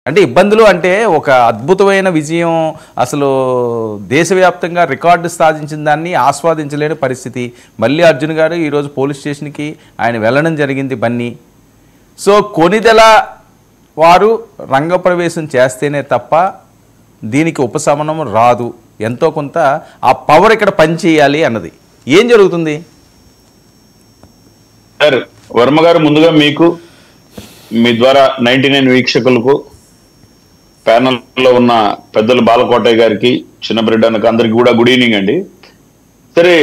అంటే ఇబ్బందులు అంటే ఒక అద్భుతమైన విజయం, అసలు దేశవ్యాప్తంగా రికార్డు సాధించిన దాన్ని ఆస్వాదించలేని పరిస్థితి. మళ్ళీ అర్జున్ గారు ఈరోజు పోలీస్ స్టేషన్కి ఆయన వెళ్ళడం జరిగింది బన్నీ. సో కొనిదెల వారు రంగప్రవేశం చేస్తేనే తప్ప దీనికి ఉపశమనం రాదు. ఎంతో కొంత ఆ పవర్ ఇక్కడ పనిచేయాలి అన్నది. ఏం జరుగుతుంది సార్? వర్మ గారు, ముందుగా మీకు, మీ ద్వారా 99 వీక్షకులకు, ప్యానల్లో ఉన్న పెద్దలు బాలకోటయ్య గారికి, చిన్నబ్రెడ్డి అన్నకు, అందరికి కూడా గుడ్ ఈవినింగ్ అండి. సరే,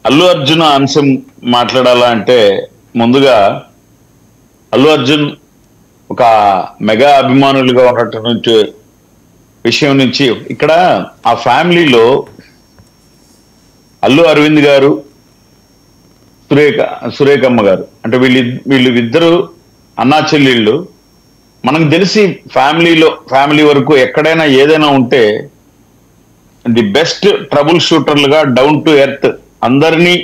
అల్లు అర్జున్ అంశం మాట్లాడాలా అంటే ముందుగా అల్లు అర్జున్ ఒక మెగా అభిమానులుగా ఉన్నటువంటి విషయం నుంచి ఇక్కడ ఆ ఫ్యామిలీలో అల్లు అరవింద్ గారు, సురేఖమ్మ గారు, అంటే వీళ్ళిద్దరు అన్నా చెల్లెళ్ళు. మనకు తెలిసి ఫ్యామిలీ వరకు ఎక్కడైనా ఏదైనా ఉంటే ది బెస్ట్ ట్రబుల్ షూటర్లుగా, డౌన్ టు ఎర్త్, అందరినీ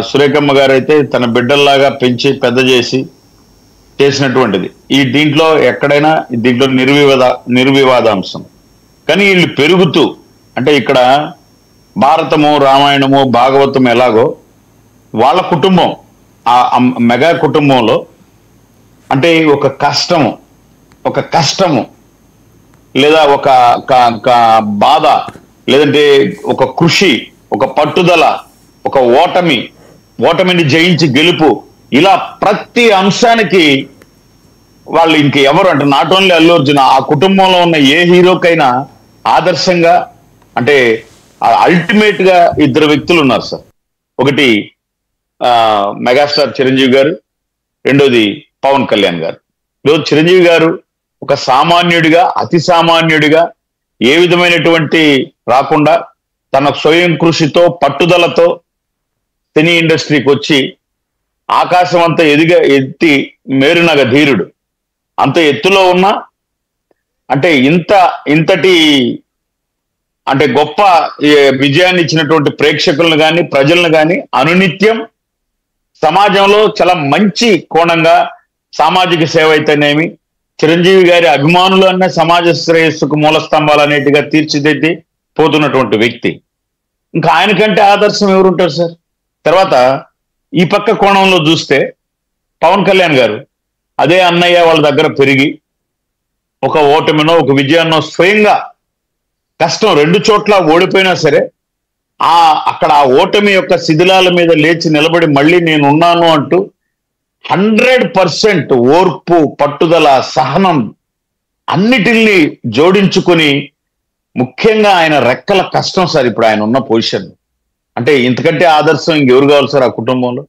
సురేఖమ్మ గారు అయితే తన బిడ్డల్లాగా పెంచి పెద్ద చేసినటువంటిది. దీంట్లో ఎక్కడైనా దీంట్లో నిర్వివాదాంశం. కానీ వీళ్ళు పెరుగుతూ, అంటే ఇక్కడ భారతము, రామాయణము, భాగవతం ఎలాగో వాళ్ళ కుటుంబం, ఆ మెగా కుటుంబంలో అంటే ఒక కష్టము లేదా ఒక బాధ, లేదంటే ఒక కృషి, ఒక పట్టుదల, ఒక ఓటమిని జయించి గెలుపు, ఇలా ప్రతి అంశానికి వాళ్ళు ఇంకెవరు అంటే నాట్ ఓన్లీ అల్లు అర్జున్, ఆ కుటుంబంలో ఉన్న ఏ హీరోకైనా ఆదర్శంగా, అంటే అల్టిమేట్ గా ఇద్దరు వ్యక్తులు ఉన్నారు సార్. ఒకటి మెగాస్టార్ చిరంజీవి గారు, రెండోది పవన్ కళ్యాణ్ గారు. ఈరోజు చిరంజీవి గారు ఒక సామాన్యుడిగా, అతి సామాన్యుడిగా, ఏ విధమైనటువంటి రాకుండా తన స్వయం కృషితో, పట్టుదలతో సినీ ఇండస్ట్రీకి వచ్చి ఆకాశం అంతా ఎత్తి మేరునగ ధీరుడు. అంత ఎత్తులో ఉన్న, అంటే ఇంతటి అంటే గొప్ప విజయాన్ని ఇచ్చినటువంటి ప్రేక్షకులను కానీ, ప్రజలను కానీ అనునిత్యం సమాజంలో చాలా మంచి కోణంగా సామాజిక సేవ అయితేనేమి, చిరంజీవి గారి అభిమానులు అన్న సమాజ శ్రేయస్సుకు మూల స్తంభాలు అనేటిగా తీర్చిదిద్ది పోతున్నటువంటి వ్యక్తి. ఇంకా ఆయనకంటే ఆదర్శం ఎవరుంటారు సార్? తర్వాత ఈ పక్క కోణంలో చూస్తే పవన్ కళ్యాణ్ గారు, అదే అన్నయ్య వాళ్ళ దగ్గర పెరిగి ఒక ఓటమినో ఒక విజయాన్నో స్వయంగా కష్టం 2 చోట్ల ఓడిపోయినా సరే అక్కడ ఆ ఓటమి యొక్క శిథిలాల మీద లేచి నిలబడి మళ్ళీ నేను ఉన్నాను అంటూ 100% ఓర్పు, పట్టుదల, సహనం అన్నిటిని జోడించుకొని, ముఖ్యంగా ఆయన రెక్కల కష్టం సార్ ఇప్పుడు ఆయన ఉన్న పొజిషన్. అంటే ఇంతకంటే ఆదర్శం ఇంకెవరు కావాలి సార్ ఆ కుటుంబంలో?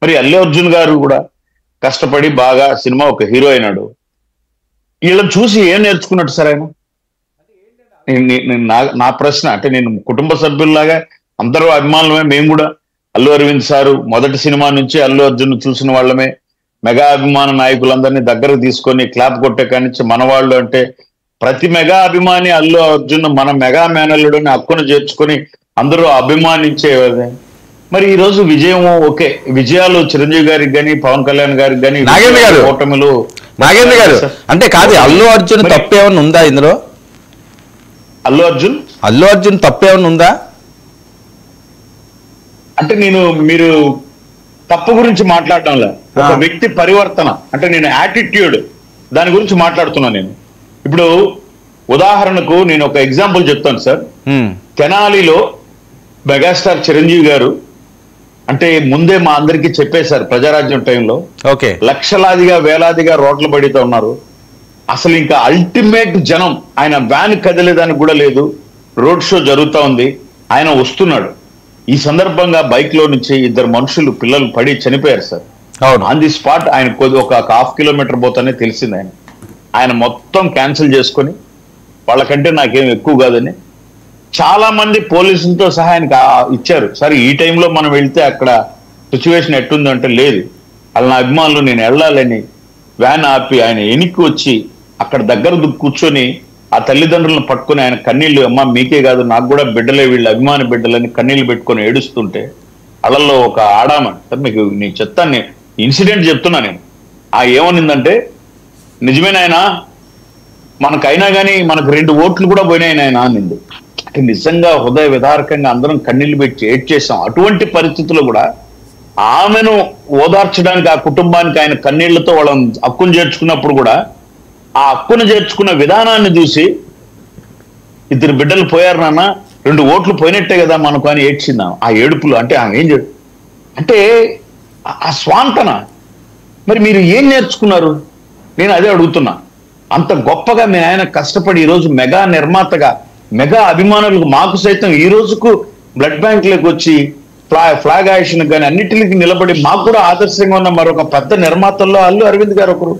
మరి అల్లు అర్జున్ గారు కూడా కష్టపడి బాగా సినిమా ఒక హీరో అయినాడు. వీళ్ళని చూసి ఏం నేర్చుకున్నట్టు సార్ ఆయన? నా ప్రశ్న, అంటే నేను కుటుంబ సభ్యుల్లాగా అందరూ అభిమానులమే, మేము కూడా అల్లు అరవింద్ సారు మొదటి సినిమా నుంచి అల్లు అర్జున్ చూసిన వాళ్ళమే. మెగా అభిమాన నాయకులందరినీ దగ్గరకు తీసుకొని క్లాప్ కొట్టే కానించి మనవాళ్ళు, అంటే ప్రతి మెగా అభిమాని అల్లు అర్జున్ మన మెగా మేనల్లుడిని హక్కును చేర్చుకొని అందరూ అభిమానించేవారు. మరి ఈ రోజు విజయం ఓకే, విజయాలు చిరంజీవి గారికి కానీ, పవన్ కళ్యాణ్ గారికి కానీ, ఓటమిలు నాగేంద్ర గారు అంటే కాదు, అల్లు అర్జున్ తప్పేమన్నా ఉందా ఇందులో? అల్లు అర్జున్ తప్పేమన్నా ఉందా అంటే మీరు తప్పు గురించి మాట్లాడటంలా, ఒక వ్యక్తి పరివర్తన, అంటే నేను యాటిట్యూడ్ దాని గురించి మాట్లాడుతున్నా. నేను ఇప్పుడు ఉదాహరణకు నేను ఒక ఎగ్జాంపుల్ చెప్తాను సార్. తెనాలిలో మెగాస్టార్ చిరంజీవి గారు అంటే ముందే మా అందరికీ చెప్పేశారు ప్రజారాజ్యం టైంలో, లక్షలాదిగా వేలాదిగా రోడ్ల పడితే ఉన్నారు. అసలు ఇంకా అల్టిమేట్ జనం, ఆయన వ్యాన్ కదిలేదానికి కూడా లేదు, రోడ్ షో జరుగుతూ ఉంది, ఆయన వస్తున్నాడు. ఈ సందర్భంగా బైక్ లో నుంచి 2 మనుషులు, పిల్లలు పడి చనిపోయారు సార్. ఆన్ ది స్పాట్ ఆయన ఒక 1/2 కిలోమీటర్ పోతానే తెలిసింది ఆయన మొత్తం క్యాన్సిల్ చేసుకొని, వాళ్ళకంటే నాకేం ఎక్కువ కాదని చాలా మంది పోలీసులతో సహా ఆయనకి ఇచ్చారు. సరే ఈ టైంలో మనం వెళ్తే అక్కడ సిచ్యువేషన్ ఎట్టుంది అంటే, లేదు వాళ్ళ నా అభిమానులు, నేను వెళ్ళాలని వ్యాన్ ఆపి ఆయన వెనక్కి వచ్చి అక్కడ దగ్గర కూర్చొని ఆ తల్లిదండ్రులను పట్టుకుని ఆయన కన్నీళ్లు, అమ్మ మీకే కాదు నాకు కూడా బిడ్డలే, వీళ్ళు అభిమాని బిడ్డలని కన్నీళ్లు పెట్టుకొని ఏడుస్తుంటే, అళ్ళల్లో ఒక ఆడామ సార్, మీకు నేను చెప్తాను, ఇన్సిడెంట్ చెప్తున్నా నేను. ఏమనిందంటే, నిజమేనాయనా, మనకైనా కానీ మనకు 2 ఓట్లు కూడా పోయినాయి నాయన అనింది. అంటే నిజంగా హృదయ విదారకంగా అందరం కన్నీళ్లు పెట్టి ఏడ్చేసాం. అటువంటి పరిస్థితుల్లో కూడా ఆమెను ఓదార్చడానికి, ఆ కుటుంబానికి ఆయన కన్నీళ్లతో వాళ్ళని హక్కును చేర్చుకున్నప్పుడు కూడా ఆ హక్కును చేర్చుకున్న విధానాన్ని చూసి 2 బిడ్డలు పోయారు నాన్న, 2 ఓట్లు పోయినట్టే కదా మనకు అని ఏడ్చిందా. ఆ ఏడుపులు అంటే ఆమె ఏం అంటే ఆ స్వాంతన. మరి మీరు ఏం నేర్చుకున్నారు? నేను అదే అడుగుతున్నా. అంత గొప్పగా మీ ఆయన కష్టపడి ఈరోజు మెగా నిర్మాతగా, మెగా అభిమానులకు, మాకు సైతం ఈ రోజుకు బ్లడ్ బ్యాంకులకు వచ్చి ఫ్లాగ్ యాక్షన్ కానీ అన్నిటికి నిలబడి మాకు కూడా ఆదర్శంగా ఉన్న మరొక పెద్ద నిర్మాతల్లో అల్లు అరవింద్ గారు ఒకరు.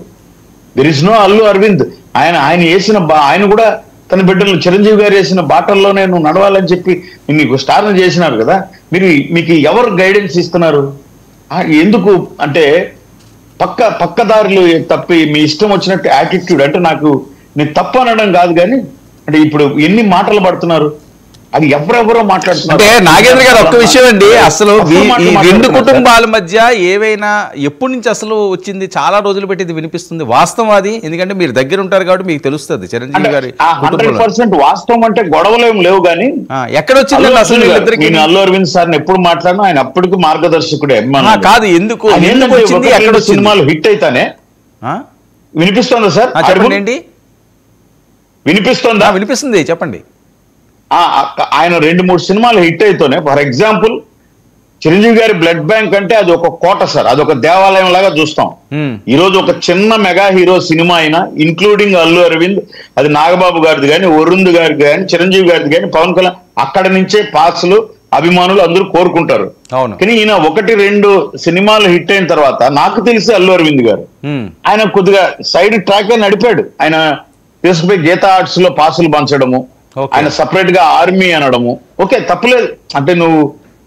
There is no Allu Aravind. ఆయన వేసిన ఆయన కూడా తన బిడ్డలు చిరంజీవి గారు వేసిన బాటల్లోనే నువ్వు నడవాలని చెప్పి నీకు స్టార్ను చేసినారు కదా. మీకు ఎవరు గైడెన్స్ ఇస్తున్నారు? ఎందుకు అంటే పక్కదారులు తప్పి మీ ఇష్టం వచ్చినట్టు యాటిట్యూడ్. అంటే నేను తప్పు అనడం కాదు కానీ, అంటే ఇప్పుడు ఎన్ని మాటలు పడుతున్నారు, అది ఎవరెవరో మాట్లాడుతున్నారు. అంటే నాగేంద్ర గారు ఒక్క విషయం అండి, అసలు ఈ 2 కుటుంబాల మధ్య ఏవైనా ఎప్పటి నుంచి అసలు వచ్చింది? చాలా రోజులు పెట్టి ఇది వినిపిస్తుంది. వాస్తవం అది, ఎందుకంటే మీరు దగ్గర ఉంటారు కాబట్టి మీకు తెలుస్తుంది. చిరంజీవి గారి 100% వాస్తవం అంటే గొడవలేం లేవు కానీ ఎక్కడ వచ్చింది అసలు వీళ్ళిద్దరికి? నేను అల్లు అరవింద్ సార్ని ఎప్పుడు మాట్లాడినా ఆయన అప్పటికి మార్గదర్శకుడే. కాదు, ఎందుకు వచ్చింది, ఎక్కడ సినిమాలు హిట్ అయితేనే వినిపిస్తుందా సార్? చెప్పండి ఏంటి వినిపిస్తుందా? వినిపిస్తుంది, చెప్పండి. ఆయన 2-3 సినిమాలు హిట్ అయితేనే, ఫర్ ఎగ్జాంపుల్ చిరంజీవి గారి బ్లడ్ బ్యాంక్ అంటే అది ఒక కోట సార్, అది ఒక దేవాలయం లాగా చూస్తాం. ఈ రోజు ఒక చిన్న మెగా హీరో సినిమా అయినా, ఇంక్లూడింగ్ అల్లు అరవింద్, అది నాగబాబు గారిది కానీ, వరుణ్ గారిది కానీ, చిరంజీవి గారిది కానీ, పవన్ కళ్యాణ్, అక్కడ నుంచే పాసులు అభిమానులు అందరూ కోరుకుంటారు. కానీ ఈయన 1-2 సినిమాలు హిట్ అయిన తర్వాత నాకు తెలిసి అల్లు అరవింద్ గారు ఆయన కొద్దిగా సైడ్ ట్రాక్ నడిపాడు. ఆయన తీసుకుపోయి గీతా ఆర్ట్స్ లో పాసులు పంచడము, ఆయన సపరేట్ గా ఆర్మీ అనడము, ఓకే తప్పులేదు. అంటే నువ్వు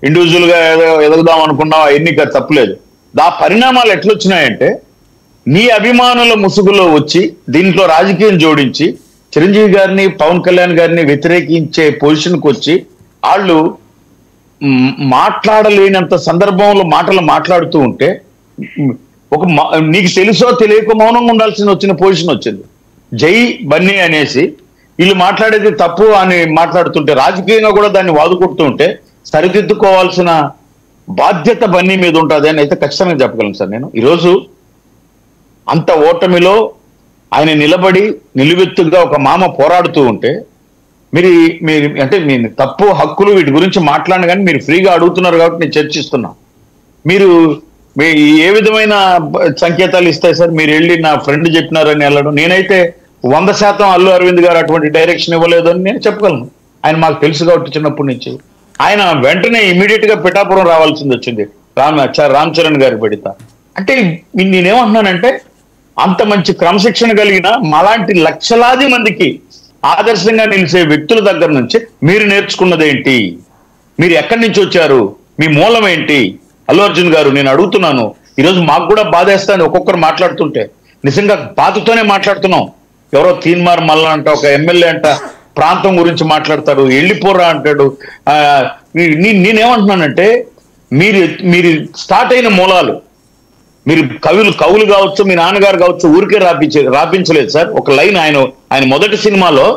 ఇండివిజువల్ గా ఎదుగుదాం అనుకున్నావు, అవన్నీ తప్పులేదు. ఆ పరిణామాలు ఎట్లొచ్చినాయంటే, నీ అభిమానుల ముసుగులో వచ్చి దీంట్లో రాజకీయం జోడించి చిరంజీవి గారిని, పవన్ కళ్యాణ్ గారిని వ్యతిరేకించే పొజిషన్కి వచ్చి వాళ్ళు మాట్లాడలేనంత సందర్భంలో మాటలు మాట్లాడుతూ ఉంటే, నీకు తెలుసో తెలియక మౌనంగా వచ్చిన పొజిషన్ వచ్చింది. జై బన్నీ అనేసి వీళ్ళు మాట్లాడేది తప్పు అని మాట్లాడుతుంటే, రాజకీయంగా కూడా దాన్ని వాదుకుంటూ ఉంటే సరిదిద్దుకోవాల్సిన బాధ్యత బన్నీ మీద ఉంటుంది అని అయితే ఖచ్చితంగా చెప్పగలను సార్. నేను ఈరోజు అంత ఓటమిలో ఆయన నిలబడి నిలువెత్తుగా ఒక మామ పోరాడుతూ ఉంటే, మీరు అంటే మీ తప్పు హక్కులు వీటి గురించి మాట్లాడిన కానీ మీరు ఫ్రీగా అడుగుతున్నారు కాబట్టి నేను చర్చిస్తున్నా. మీరు ఏ విధమైన సంకేతాలు ఇస్తాయి సార్? మీరు వెళ్ళి నా ఫ్రెండ్ చెప్పినారని వెళ్ళడం, నేనైతే 100% అల్లు అరవింద్ గారు అటువంటి డైరెక్షన్ ఇవ్వలేదు అని నేను చెప్పగలను. ఆయన మాకు తెలుసు కాబట్టి చిన్నప్పటి నుంచి. ఆయన వెంటనే ఇమీడియట్ గా పిఠాపురం రావాల్సింది వచ్చింది రామ్ చరణ్ గారి పెడిత. అంటే నేనేమంటున్నానంటే, అంత మంచి క్రమశిక్షణ కలిగిన మాలాంటి లక్షలాది మందికి ఆదర్శంగా నిలిచే వ్యక్తుల దగ్గర నుంచి మీరు నేర్చుకున్నదేంటి? మీరు ఎక్కడి నుంచి వచ్చారు? మీ మూలం ఏంటి? అల్లు అర్జున్ గారు, నేను అడుగుతున్నాను. ఈరోజు మాకు కూడా బాధేస్తాను ఒక్కొక్కరు మాట్లాడుతుంటే. నిజంగా బాధతోనే మాట్లాడుతున్నాం. ఎవరో తీన్మార్ మల్ల అంట, ఒక ఎమ్మెల్యే అంట, ప్రాంతం గురించి మాట్లాడతాడు, వెళ్ళిపోరా అంటాడు. నేనేమంటున్నానంటే, మీరు స్టార్ట్ అయిన మూలాలు, మీరు కవులు కావచ్చు, మీ నాన్నగారు కావచ్చు, ఊరికే రాపించలేదు సార్. ఒక లైన్ ఆయన మొదటి సినిమాలో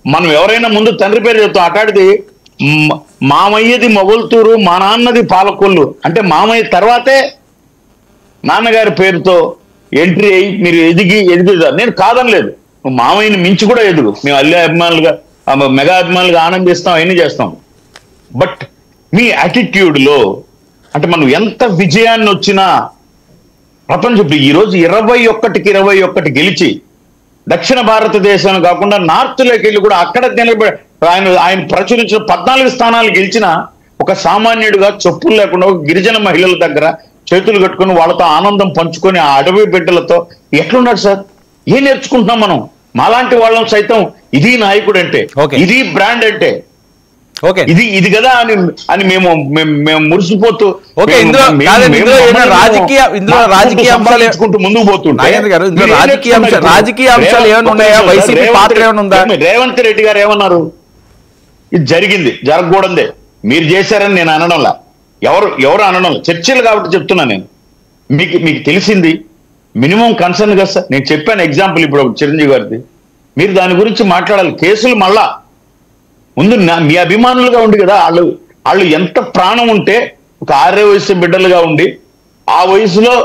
మనం ఎవరైనా ముందు తండ్రి పేరు చెప్తాం, అటాడిది మామయ్యది మొగల్తూరు, మా నాన్నది పాలకొల్లు అంటే మామయ్య తర్వాతే నాన్నగారి పేరుతో ఎంట్రీ అయ్యి మీరు ఎదిగుతారు. నేను కాదనలేదు, నువ్వు మామయ్యని మించి కూడా ఎదుగు. మేము అల్లు అభిమానులుగా, మెగా అభిమానులుగా ఆనందిస్తాం, అవన్నీ చేస్తాం. బట్ మీ యాటిట్యూడ్లో అంటే మనం ఎంత విజయాన్ని వచ్చినా ప్రపంచం ఈరోజు 21కి 21 గెలిచి దక్షిణ భారతదేశం కాకుండా నార్త్లోకి వెళ్ళి కూడా అక్కడ నిలబడి ఆయన ప్రచురించిన 14 స్థానాలు గెలిచిన ఒక సామాన్యుడిగా, చెప్పులు లేకుండా గిరిజన మహిళల దగ్గర చేతులు కట్టుకుని వాళ్ళతో ఆనందం పంచుకొని ఆ అడవి బిడ్డలతో ఎట్లున్నాడు సార్? ఏం నేర్చుకుంటున్నాం మనం? మాలాంటి వాళ్ళం సైతం ఇది నాయకుడు అంటే, ఇది బ్రాండ్ అంటే, ఇది కదా అని మేము మురిసిపోతూ రాజకీయ అంశాలు ముందుకు పోతుంటే రాజకీయ అంశాలు ఏమైనా ఉన్నాయా? వైసీపీ పాత్ర ఏమైనా ఉందా? రేవంత్ రెడ్డి గారు ఏమన్నారు? ఇది జరగకూడదే, మీరు చేశారని నేను అనడంలా, ఎవరు అనడంలా, చర్చలు కాబట్టి చెప్తున్నా నేను. మీకు తెలిసింది మినిమం కన్సర్న్ కదా సార్. నేను చెప్పాను ఎగ్జాంపుల్ ఇప్పుడు చిరంజీవి గారిది. మీరు దాని గురించి మాట్లాడాలి. కేసులు మళ్ళా ముందు మీ అభిమానులుగా ఉండి కదా వాళ్ళు ఎంత ప్రాణం ఉంటే ఒక 6 వయసు బిడ్డలుగా ఉండి ఆ వయసులో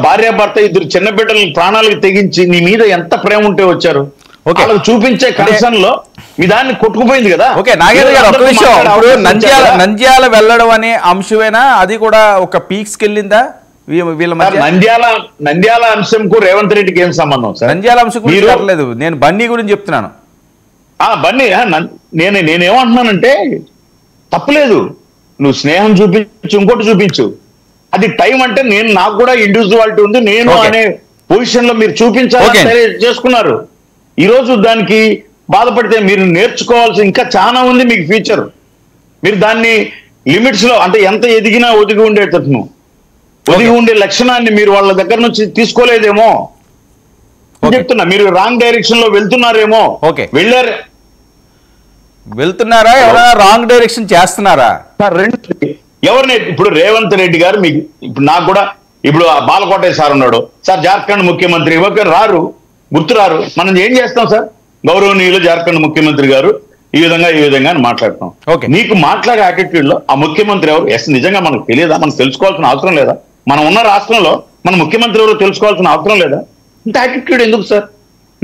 భార్యాభర్త ఇద్దరు చిన్న బిడ్డలు ప్రాణాలకు తెగించి నీ మీద ఎంత ప్రేమ ఉంటే వచ్చారు. వాళ్ళకి చూపించే కన్సర్న్ లో మీ దాన్ని కొట్టుకుపోయింది కదా. ఓకే నాగేంద్ర గారు, ఒక విషయం, ఇప్పుడు నంద్యాల వెళ్ళడం అనే అంశమేనా అది కూడా ఒక పీక్స్ కి వెళ్ళిందా వీళ్ళ మధ్య? నంద్యాల అంశంకు రేవంత్ రెడ్డికి ఏం సంబంధం సార్? నంద్యాల అంశం గురించి లేదు, నేను బన్నీ గురించి చెప్తున్నాను. బన్నీ నేనేమంటున్నానంటే తప్పలేదు, నువ్వు స్నేహం చూపించు, ఇంకోటి చూపించు. అది టైం అంటే నాకు కూడా ఇండివిజువాలిటీ ఉంది, నేను అనే పొజిషన్ లో మీరు చూపించాలని చేసుకున్నారు. ఈ రోజు దానికి బాధపడితే మీరు నేర్చుకోవాల్సి ఇంకా చాలా ఉంది మీకు ఫ్యూచర్. మీరు దాన్ని లిమిట్స్ లో అంటే ఎంత ఎదిగినా ఒదిగి ఉండేటట్టు ఒదిగి ఉండే లక్షణాన్ని మీరు వాళ్ళ దగ్గర నుంచి తీసుకోలేదేమో చెప్తున్నా. మీరు రాంగ్ డైరెక్షన్ లో వెళ్తున్నారేమో. వెళ్తున్నారా ఎవరైనా రాంగ్ డైరెక్షన్ చేస్తున్నారా? ఎవరిని ఇప్పుడు రేవంత్ రెడ్డి గారు మీకు ఇప్పుడు నాకు కూడా ఇప్పుడు బాలకోటయ్య సార్ ఉన్నాడు సార్, జార్ఖండ్ ముఖ్యమంత్రి రారు, గుర్తురారు. మనం ఏం చేస్తాం సార్? గౌరవనీయులు జార్ఖండ్ ముఖ్యమంత్రి గారు ఈ విధంగా అని మాట్లాడతాం. నీకు మాట్లాడే యాటిట్యూడ్ లో ఆ ముఖ్యమంత్రి ఎవరు నిజంగా మనకు తెలియదా? మనం తెలుసుకోవాల్సిన అవసరం లేదా? మనం ఉన్న రాష్ట్రంలో మన ముఖ్యమంత్రి ఎవరు తెలుసుకోవాల్సిన అవసరం లేదా? ఇంత యాటిట్యూడ్ ఎందుకు సార్?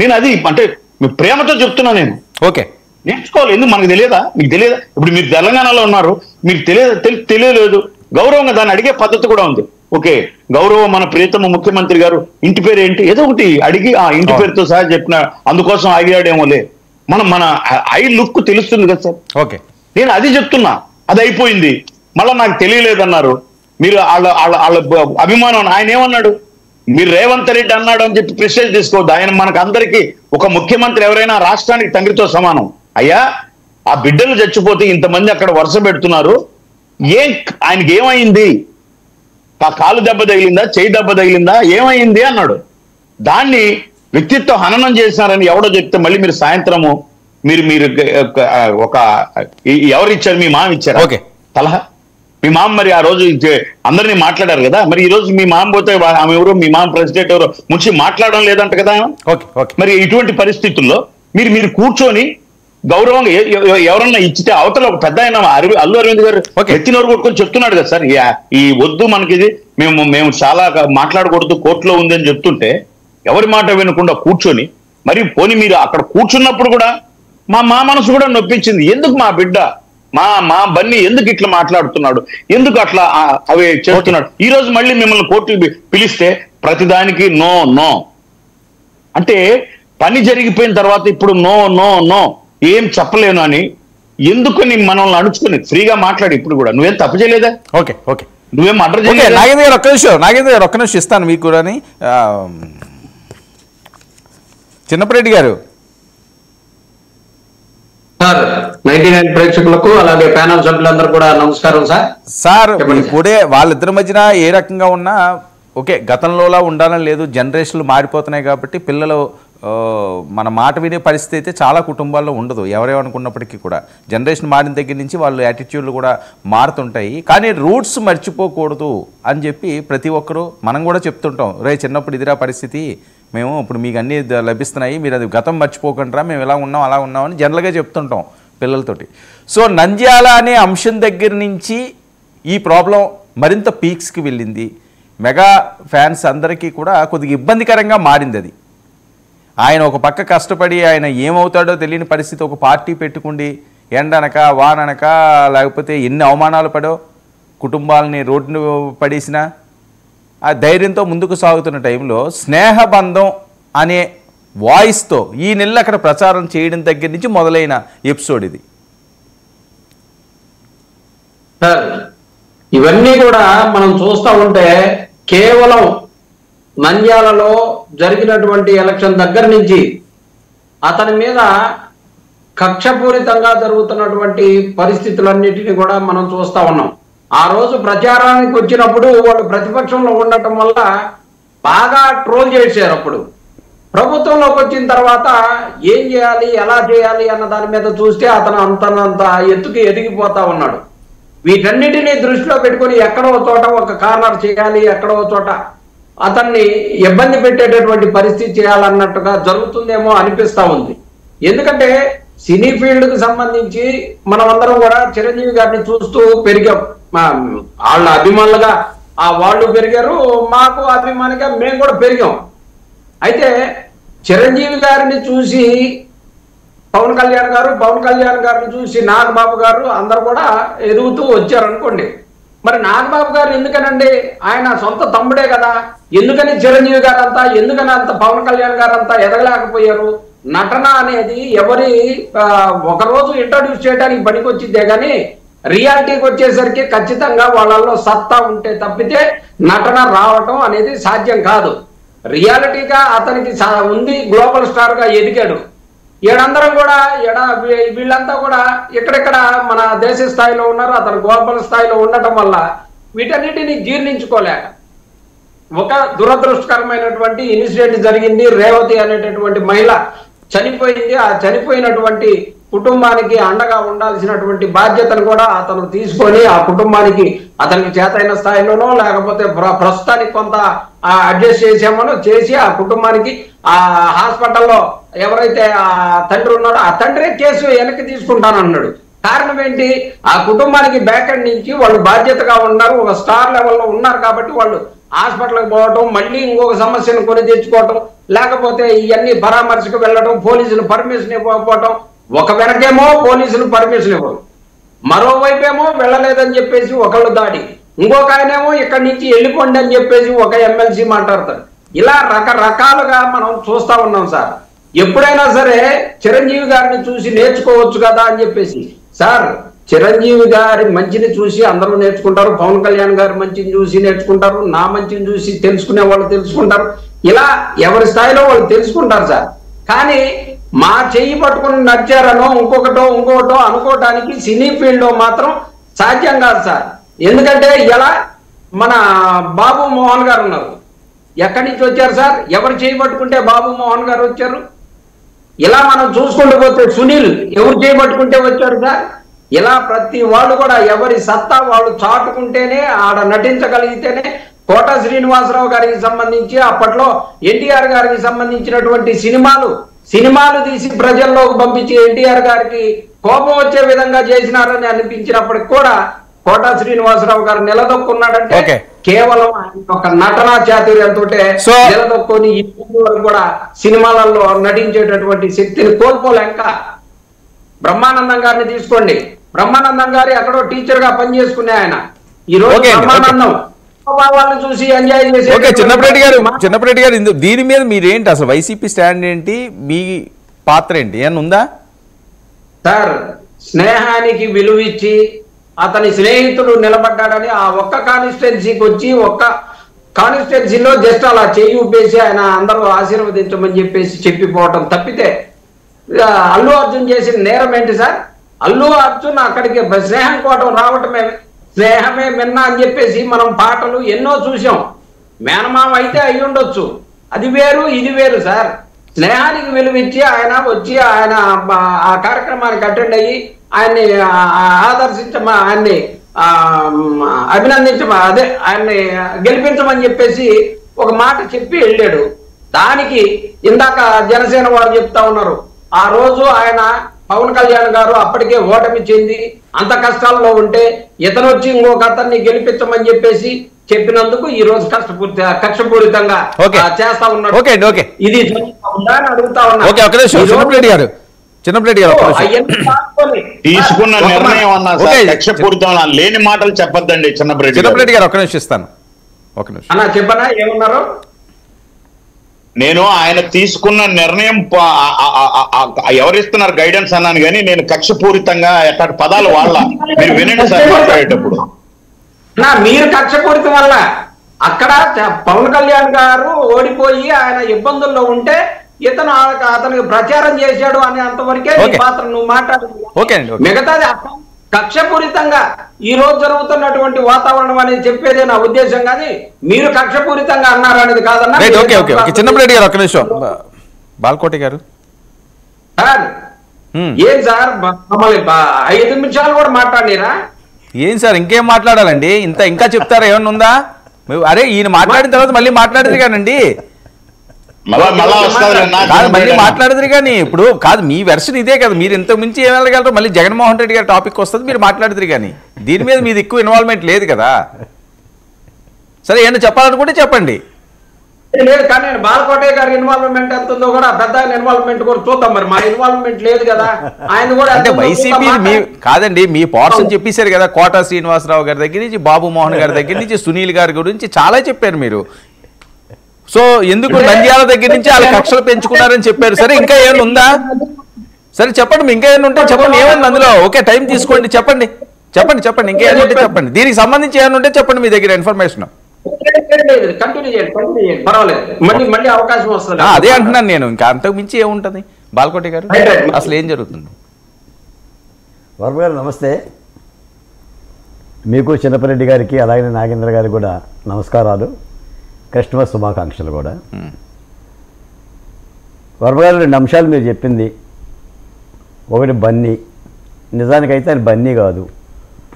నేను అది అంటే మీ ప్రేమతో చెప్తున్నా. నేను నేర్చుకోవాలి. ఎందుకు మనకు తెలియదా? మీకు తెలియదా? ఇప్పుడు మీరు తెలంగాణలో ఉన్నారు, మీకు తెలియలేదు. గౌరవంగా దాన్ని అడిగే పద్ధతి కూడా ఉంది. ఓకే, గౌరవం మన ప్రియతమ ముఖ్యమంత్రి గారు ఇంటి పేరు ఏంటి, ఏదో ఒకటి అడిగి ఆ ఇంటి పేరుతో సహా చెప్పిన అందుకోసం ఆగాడేమోలే. మన ఐ లుక్ తెలుస్తుంది కదా సార్. నేను అది చెప్తున్నా. అది అయిపోయింది. మళ్ళా నాకు తెలియలేదన్నారు మీరు. వాళ్ళ అభిమానం. ఆయన ఏమన్నాడు? మీరు రేవంత్ రెడ్డి అన్నాడు అని చెప్పి ప్రెస్టేజ్ తీసుకోవద్దు. ఆయన మనకు అందరికీ ఒక ముఖ్యమంత్రి ఎవరైనా రాష్ట్రానికి తండ్రితో సమానం. అయ్యా, ఆ బిడ్డలు చచ్చిపోతే ఇంతమంది అక్కడ వరుస పెడుతున్నారు. ఆయనకి ఏమైంది? ఆ కాలు దెబ్బ తగిలిందా, చేయి దెబ్బ తగిలిందా, ఏమైంది అన్నాడు. దాన్ని వ్యక్తిత్వ హననం చేసినారని ఎవడో చెప్తే మళ్ళీ మీరు సాయంత్రము మీరు ఒక ఎవరు ఇచ్చారు? మీ మామ ఇచ్చారు సలహా. మీ మామ మరి ఆ రోజు అందరినీ మాట్లాడారు కదా. మరి ఈ రోజు మీ మామ పోతే ఆమె ఎవరు, మీ మామ ప్రెసిడెంట్ ఎవరు ముంచి మాట్లాడడం లేదంట కదా. మరి ఇటువంటి పరిస్థితుల్లో మీరు కూర్చొని గౌరవంగా ఎవరన్నా ఇచ్చితే అవతల ఒక పెద్ద ఆయన అల్లు అరవింద్ గారు ఎత్తినోరు కొట్టుకొని చెప్తున్నాడు కదా సార్, ఈ వద్దు మనకి ఇది మేము చాలా మాట్లాడకూడదు, కోర్టులో ఉంది అని చెప్తుంటే ఎవరి మాట వినకుండా కూర్చొని మరి పోనీ మీరు అక్కడ కూర్చున్నప్పుడు కూడా మా మనసు కూడా నొప్పించింది. ఎందుకు మా బిడ్డ మా బన్నీ ఎందుకు ఇట్లా మాట్లాడుతున్నాడు, ఎందుకు అట్లా అవి చేస్తున్నాడు. ఈ రోజు మళ్ళీ మిమ్మల్ని కోర్టుకు పిలిస్తే ప్రతిదానికి నో నో అంటే పని జరిగిపోయిన తర్వాత ఇప్పుడు నో నో నో ఏం చెప్పలేను అని ఎందుకని మనల్ని అణుచుకుని ఫ్రీగా మాట్లాడి ఇప్పుడు కూడా నువ్వేం తప్పు చేయలేదా? నువ్వేం అడ్రస్ చేయలేదు. నాగేంద్ర గారు ఒక్క నిమిషం ఇస్తాను మీకు కూడా. చిన్నపరెడ్డి గారు సార్, 99 ప్రేక్షకులకు అలాగే ప్యానల్ సభ్యులందరూ కూడా నమస్కారం సార్. సార్ ఇప్పుడే వాళ్ళిద్దరి మధ్యన ఏ రకంగా ఉన్నా ఓకే, గతంలోలా ఉండాలని లేదు, జనరేషన్లు మారిపోతున్నాయి కాబట్టి పిల్లలు మన మాట వినే పరిస్థితి అయితే చాలా కుటుంబాల్లో ఉండదు. ఎవరేమనుకున్నప్పటికీ కూడా జనరేషన్ మారిన దగ్గర నుంచి వాళ్ళు యాటిట్యూడ్లు కూడా మారుతుంటాయి. కానీ రూట్స్ మర్చిపోకూడదు అని చెప్పి ప్రతి ఒక్కరూ మనం కూడా చెప్తుంటాం. రే చిన్నప్పుడు ఇదిరా పరిస్థితి, మేము ఇప్పుడు మీకు అన్నీ లభిస్తున్నాయి, మీరు అది గతం మర్చిపోకుండా మేము ఇలా ఉన్నాం అలా ఉన్నామని జనరల్గా చెప్తుంటాం పిల్లలతోటి. సో నంద్యాల అనే అంశం దగ్గర నుంచి ఈ ప్రాబ్లం మరింత పీక్స్కి వెళ్ళింది. మెగా ఫ్యాన్స్ అందరికీ కూడా కొద్దిగా ఇబ్బందికరంగా మారింది అది. ఆయన ఒక పక్క కష్టపడి ఆయన ఏమవుతాడో తెలియని పరిస్థితి, ఒక పార్టీ పెట్టుకుండి ఎండనక వాననక లేకపోతే ఎన్ని అవమానాలు పడో, కుటుంబాలని రోడ్డును పడేసినా ఆ ధైర్యంతో ముందుకు సాగుతున్న టైంలో స్నేహబంధం అనే వాయిస్తో ఈ నెల అక్కడ ప్రచారం చేయడం దగ్గర నుంచి మొదలైన ఎపిసోడ్ ఇది. ఇవన్నీ కూడా మనం చూస్తూ ఉంటే కేవలం నంద్యాలలో జరిగినటువంటి ఎలక్షన్ దగ్గర నుంచి అతని మీద కక్షపూరితంగా జరుగుతున్నటువంటి పరిస్థితులన్నిటిని కూడా మనం చూస్తా ఉన్నాం. ఆ రోజు ప్రచారానికి వచ్చినప్పుడు వాళ్ళు ప్రతిపక్షంలో ఉండటం వల్ల బాగా ట్రోల్ చేశారు. అప్పుడు ప్రభుత్వంలోకి వచ్చిన తర్వాత ఏం చేయాలి, ఎలా చేయాలి అన్న దాని మీద చూస్తే అతను అంతంత ఎత్తుకి ఎదిగిపోతా ఉన్నాడు. వీటన్నిటినీ దృష్టిలో పెట్టుకుని ఎక్కడో చోట ఒక కార్నర్ చేయాలి, ఎక్కడో చోట అతన్ని ఇబ్బంది పెట్టేటటువంటి పరిస్థితి చేయాలన్నట్టుగా జరుగుతుందేమో అనిపిస్తా ఉంది. ఎందుకంటే సినీ ఫీల్డ్ కు సంబంధించి మనం అందరం కూడా చిరంజీవి గారిని చూస్తూ పెరిగాం. వాళ్ళ అభిమానులుగా వాళ్ళు పెరిగారు, మాకు అభిమానిగా మేము కూడా పెరిగాం. అయితే చిరంజీవి గారిని చూసి పవన్ కళ్యాణ్ గారిని చూసి నాగబాబు గారు అందరు కూడా ఎదుగుతూ వచ్చారనుకోండి. మరి నాగబాబు గారు ఎందుకనండి, ఆయన సొంత తమ్ముడే కదా, ఎందుకని చిరంజీవి గారు అంతా, ఎందుకని అంత పవన్ కళ్యాణ్ గారు అంతా ఎదగలేకపోయారు? నటన అనేది ఎవరి ఒకరోజు ఇంట్రడ్యూస్ చేయడానికి పనికొచ్చిద్దే కానీ రియాలిటీకి వచ్చేసరికి ఖచ్చితంగా వాళ్ళల్లో సత్తా ఉంటే తప్పితే నటన రావటం అనేది సాధ్యం కాదు. రియాలిటీగా అతనికి ఉంది, గ్లోబల్ స్టార్ గా ఎదిగాడు. ఈడందరం కూడా వీళ్ళంతా కూడా ఇక్కడెక్కడ మన దేశ స్థాయిలో ఉన్నారు, అతను గ్లోబల్ స్థాయిలో ఉండటం వల్ల వీటన్నిటిని జీర్ణించుకోలేక ఒక దురదృష్టకరమైనటువంటి ఇన్సిడెంట్ జరిగింది. రేవతి అనేటటువంటి మహిళ చనిపోయింది. ఆ చనిపోయినటువంటి కుటుంబానికి అండగా ఉండాల్సినటువంటి బాధ్యతను కూడా అతను తీసుకొని ఆ కుటుంబానికి అతనికి చేతైన స్థాయిలోనో లేకపోతే ప్రస్తుతానికి కొంత అడ్జస్ట్ చేసామనో చేసి ఆ కుటుంబానికి ఆ హాస్పిటల్లో ఎవరైతే ఆ తండ్రి ఉన్నాడో ఆ తండ్రి కేసు వెనక్కి తీసుకుంటానన్నాడు. కారణం ఏంటి? ఆ కుటుంబానికి బ్యాక్ ఎండ్ నుంచి వాళ్ళు బాధ్యతగా ఉన్నారు, ఒక స్టార్ లెవెల్లో ఉన్నారు కాబట్టి వాళ్ళు హాస్పిటల్కి పోవటం, మళ్ళీ ఇంకొక సమస్యను కొని తెచ్చుకోవటం, లేకపోతే ఇవన్నీ పరామర్శకు వెళ్ళడం, పోలీసులు పర్మిషన్ ఇవ్వకపోవటం. ఒక వెనకేమో పోలీసులు పర్మిషన్ ఇవ్వరు, మరోవైపేమో వెళ్ళలేదని చెప్పేసి ఒకళ్ళు దాడి, ఇంకొక ఆయనేమో ఇక్కడి నుంచి వెళ్ళిపోండి అని చెప్పేసి ఒక ఎమ్మెల్సీ మాట్లాడతారు. ఇలా రకరకాలుగా మనం చూస్తా ఉన్నాం సార్. ఎప్పుడైనా సరే చిరంజీవి గారిని చూసి నేర్చుకోవచ్చు కదా అని చెప్పేసి. సార్, చిరంజీవి గారి మంచిని చూసి అందరూ నేర్చుకుంటారు, పవన్ కళ్యాణ్ గారి మంచిని చూసి నేర్చుకుంటారు, నా మంచిని చూసి తెలుసుకునే వాళ్ళు తెలుసుకుంటారు. ఇలా ఎవరి స్థాయిలో వాళ్ళు తెలుసుకుంటారు సార్. కానీ మా చెయ్యి పట్టుకుని నడిచారనో ఇంకొకటో అనుకోవటానికి సినీ ఫీల్డ్ లో మాత్రం సాధ్యం కాదు సార్. ఎందుకంటే ఇలా మన బాబు మోహన్ గారు ఉన్నారు. ఎక్కడి నుంచి వచ్చారు సార్? ఎవరు చెయ్యి పట్టుకుంటే బాబు మోహన్ గారు వచ్చారు. ఇలా మనం చూసుకుంటూ పోతే సునీల్ ఎవరు చెయ్యి పట్టుకుంటే వచ్చారు సార్. ఇలా ప్రతి వాళ్ళు కూడా ఎవరి సత్తా వాళ్ళు చాటుకుంటేనే ఆడ నటించగలిగితేనే. కోట శ్రీనివాసరావు గారికి సంబంధించి అప్పట్లో ఎన్టీఆర్ గారికి సంబంధించినటువంటి సినిమాలు తీసి ప్రజల్లోకి పంపించి ఎన్టీఆర్ గారికి కోపం వచ్చే విధంగా చేసినారని అనిపించినప్పటికి కూడా కోట శ్రీనివాసరావు గారు నిలదొక్కున్నాడంటే కేవలం ఒక నటనా చాతుర్యంతో నిలదొక్కుని ఇప్పటి వరకు కూడా సినిమాలలో నటించేటటువంటి శక్తిని కోల్పోలేక. బ్రహ్మానందం గారిని తీసుకోండి. బ్రహ్మానందం గారు ఎక్కడో టీచర్ గా పనిచేసుకునే ఆయన ఈ రోజు బ్రహ్మానందం వాళ్ళని చూసి ఎంజాయ్ చేసి. చిన్నప్పటి గారు దీని మీద మీరేంటి అసలు వైసీపీ స్టాండ్ ఏంటి, మీ పాత్ర ఏంటి, ఏమన్నా ఉందా సార్? స్నేహానికి విలువ ఇచ్చి అతని స్నేహితుడు నిలబడ్డాడని ఆ ఒక్క కాన్స్టిట్యున్సీకి వచ్చి ఒక్క కాన్స్టిట్యున్సీలో జస్ట్ అలా చేయి ఊపేసి ఆయన అందరూ ఆశీర్వదించమని చెప్పేసి చెప్పిపోవటం తప్పితే అల్లు అర్జున్ చేసిన నేరం ఏంటి సార్? అల్లు అర్జున్ అక్కడికి స్నేహం కోవటం రావటమే స్నేహమే మిన్నా అని చెప్పేసి మనం పాటలు ఎన్నో చూసాం. మేనమామ అయితే అయి ఉండొచ్చు, అది వేరు ఇది వేరు సార్. స్నేహానికి విలువిచ్చి ఆయన వచ్చి ఆయన ఆ కార్యక్రమానికి అటెండ్ అయ్యి ఆయన్ని ఆయన్ని ఆయన్ని గెలిపించమని చెప్పేసి ఒక మాట చెప్పి వెళ్ళాడు. దానికి ఇందాక జనసేన వారు చెప్తా ఉన్నారు, ఆ రోజు ఆయన పవన్ కళ్యాణ్ గారు అప్పటికే ఓటమి చెంది అంత కష్టాల్లో ఉంటే ఇతను వచ్చి ఇంకొక అతన్ని గెలిపించమని చెప్పేసి చెప్పినందుకు ఈ రోజు కక్షపూరితంగా చేస్తా ఉన్నాడు. ఇది అడుగుతా ఉన్నా. తీసుకున్న నిర్ణయం అన్నా కక్షపూరితం లేని మాటలు చెప్పొద్దండి. చిన్నప్పటి గారు ఒక నిమిషం ఇస్తాను. అన్నా చెప్పనా ఏమన్నారు? నేను ఆయన తీసుకున్న నిర్ణయం ఎవరిస్తున్నారు గైడెన్స్ అన్నాను కానీ నేను కక్షపూరితంగా ఎట్లాంటి పదాలు వాళ్ళ మీరు వినండి సార్ మాట్లాడేటప్పుడు. మీరు కక్షపూరితం వల్ల అక్కడ పవన్ కళ్యాణ్ గారు ఓడిపోయి ఆయన ఇబ్బందుల్లో ఉంటే ఇతను అతనికి ప్రచారం చేశాడు అనే అంతవరకే పాత్ర నువ్వు మాట్లాడు. మిగతాది కక్షపూరితంగా ఈ రోజు జరుగుతున్నటువంటి వాతావరణం అనేది చెప్పేదే నా ఉద్దేశం. కానీ మీరు కక్షపూరితంగా అన్నారు అనేది కాదన్నా. చిన్నప్పటి గారు ఒక్క నిమిషం. బాల్కోటి గారు సార్ ఏం సార్ మమ్మల్ని 5 నిమిషాలు కూడా మాట్లాడిరా? ఏం సార్ ఇంకేం మాట్లాడాలండి? ఇంకా చెప్తారా? ఏమన్నా ఉందా? అరే ఈయన మాట్లాడిన తర్వాత మళ్ళీ మాట్లాడదు కానండి, మళ్ళా వస్తుంది కాదు మళ్ళీ మాట్లాడదురు కానీ. ఇప్పుడు కాదు మీ వెర్షన్ ఇదే కదా, మీరు ఇంతకు మించి ఏం వెళ్ళగలరు? మళ్ళీ జగన్మోహన్ రెడ్డి గారి టాపిక్ వస్తుంది, మీరు మాట్లాడదురు కానీ దీని మీద మీది ఎక్కువ ఇన్వాల్వ్మెంట్ లేదు కదా. సరే ఏమైనా చెప్పాలనుకుంటే చెప్పండి. లేదు కానీ నేను బాలకోటయ్య గారి ఇన్వాల్వ్మెంట్ ఎంత ఉందో కూడా పెద్ద ఇన్వాల్వ్మెంట్ కూడా చూద్దాం. మరి మా ఇన్వాల్వ్మెంట్ లేదు కదా, ఆయన కూడా అంటే వైసీపీ మీ కాదండి, మీ పోర్షన్ చెప్పేశారు కదా, కోటా శ్రీనివాసరావు గారి దగ్గర నుంచి బాబు మోహన్ గారి దగ్గర నుంచి సునీల్ గారి గురించి చాలా చెప్పారు మీరు. సో ఎందుకు నంద్యాల దగ్గర నుంచి వాళ్ళ కక్షలు పెంచుకున్నారని చెప్పారు. సరే ఇంకా ఏమైనా ఉందా? సరే చెప్పండి, ఇంకా ఏమైనా ఉంటే చెప్పండి. ఏమన్నా అందులో ఓకే టైం తీసుకోండి, చెప్పండి చెప్పండి చెప్పండి ఇంకా ఏమైనా ఉంటే చెప్పండి. దీనికి సంబంధించి ఏమైనా ఉంటే చెప్పండి మీ దగ్గర ఇన్ఫర్మేషన్. కంటిన్యూ చేయండి, పర్వాలేదు, మళ్ళీ అవకాశం వస్తుంది. అదే అంటున్నాను నేను, ఇంకా అంతకు మించి ఏముంటది బాలకోటి గారు, అసలు ఏం జరుగుతుంది? వర్మ గారు నమస్తే. మీకు చిన్నపరెడ్డి గారికి అలాగే నాగేంద్ర గారికి కూడా నమస్కారాలు, క్రిస్మస్ శుభాకాంక్షలు కూడా. వర్మ గారు 2 అంశాలు మీరు చెప్పింది. ఒకటి బన్నీ, నిజానికైతే ఆయన బన్నీ కాదు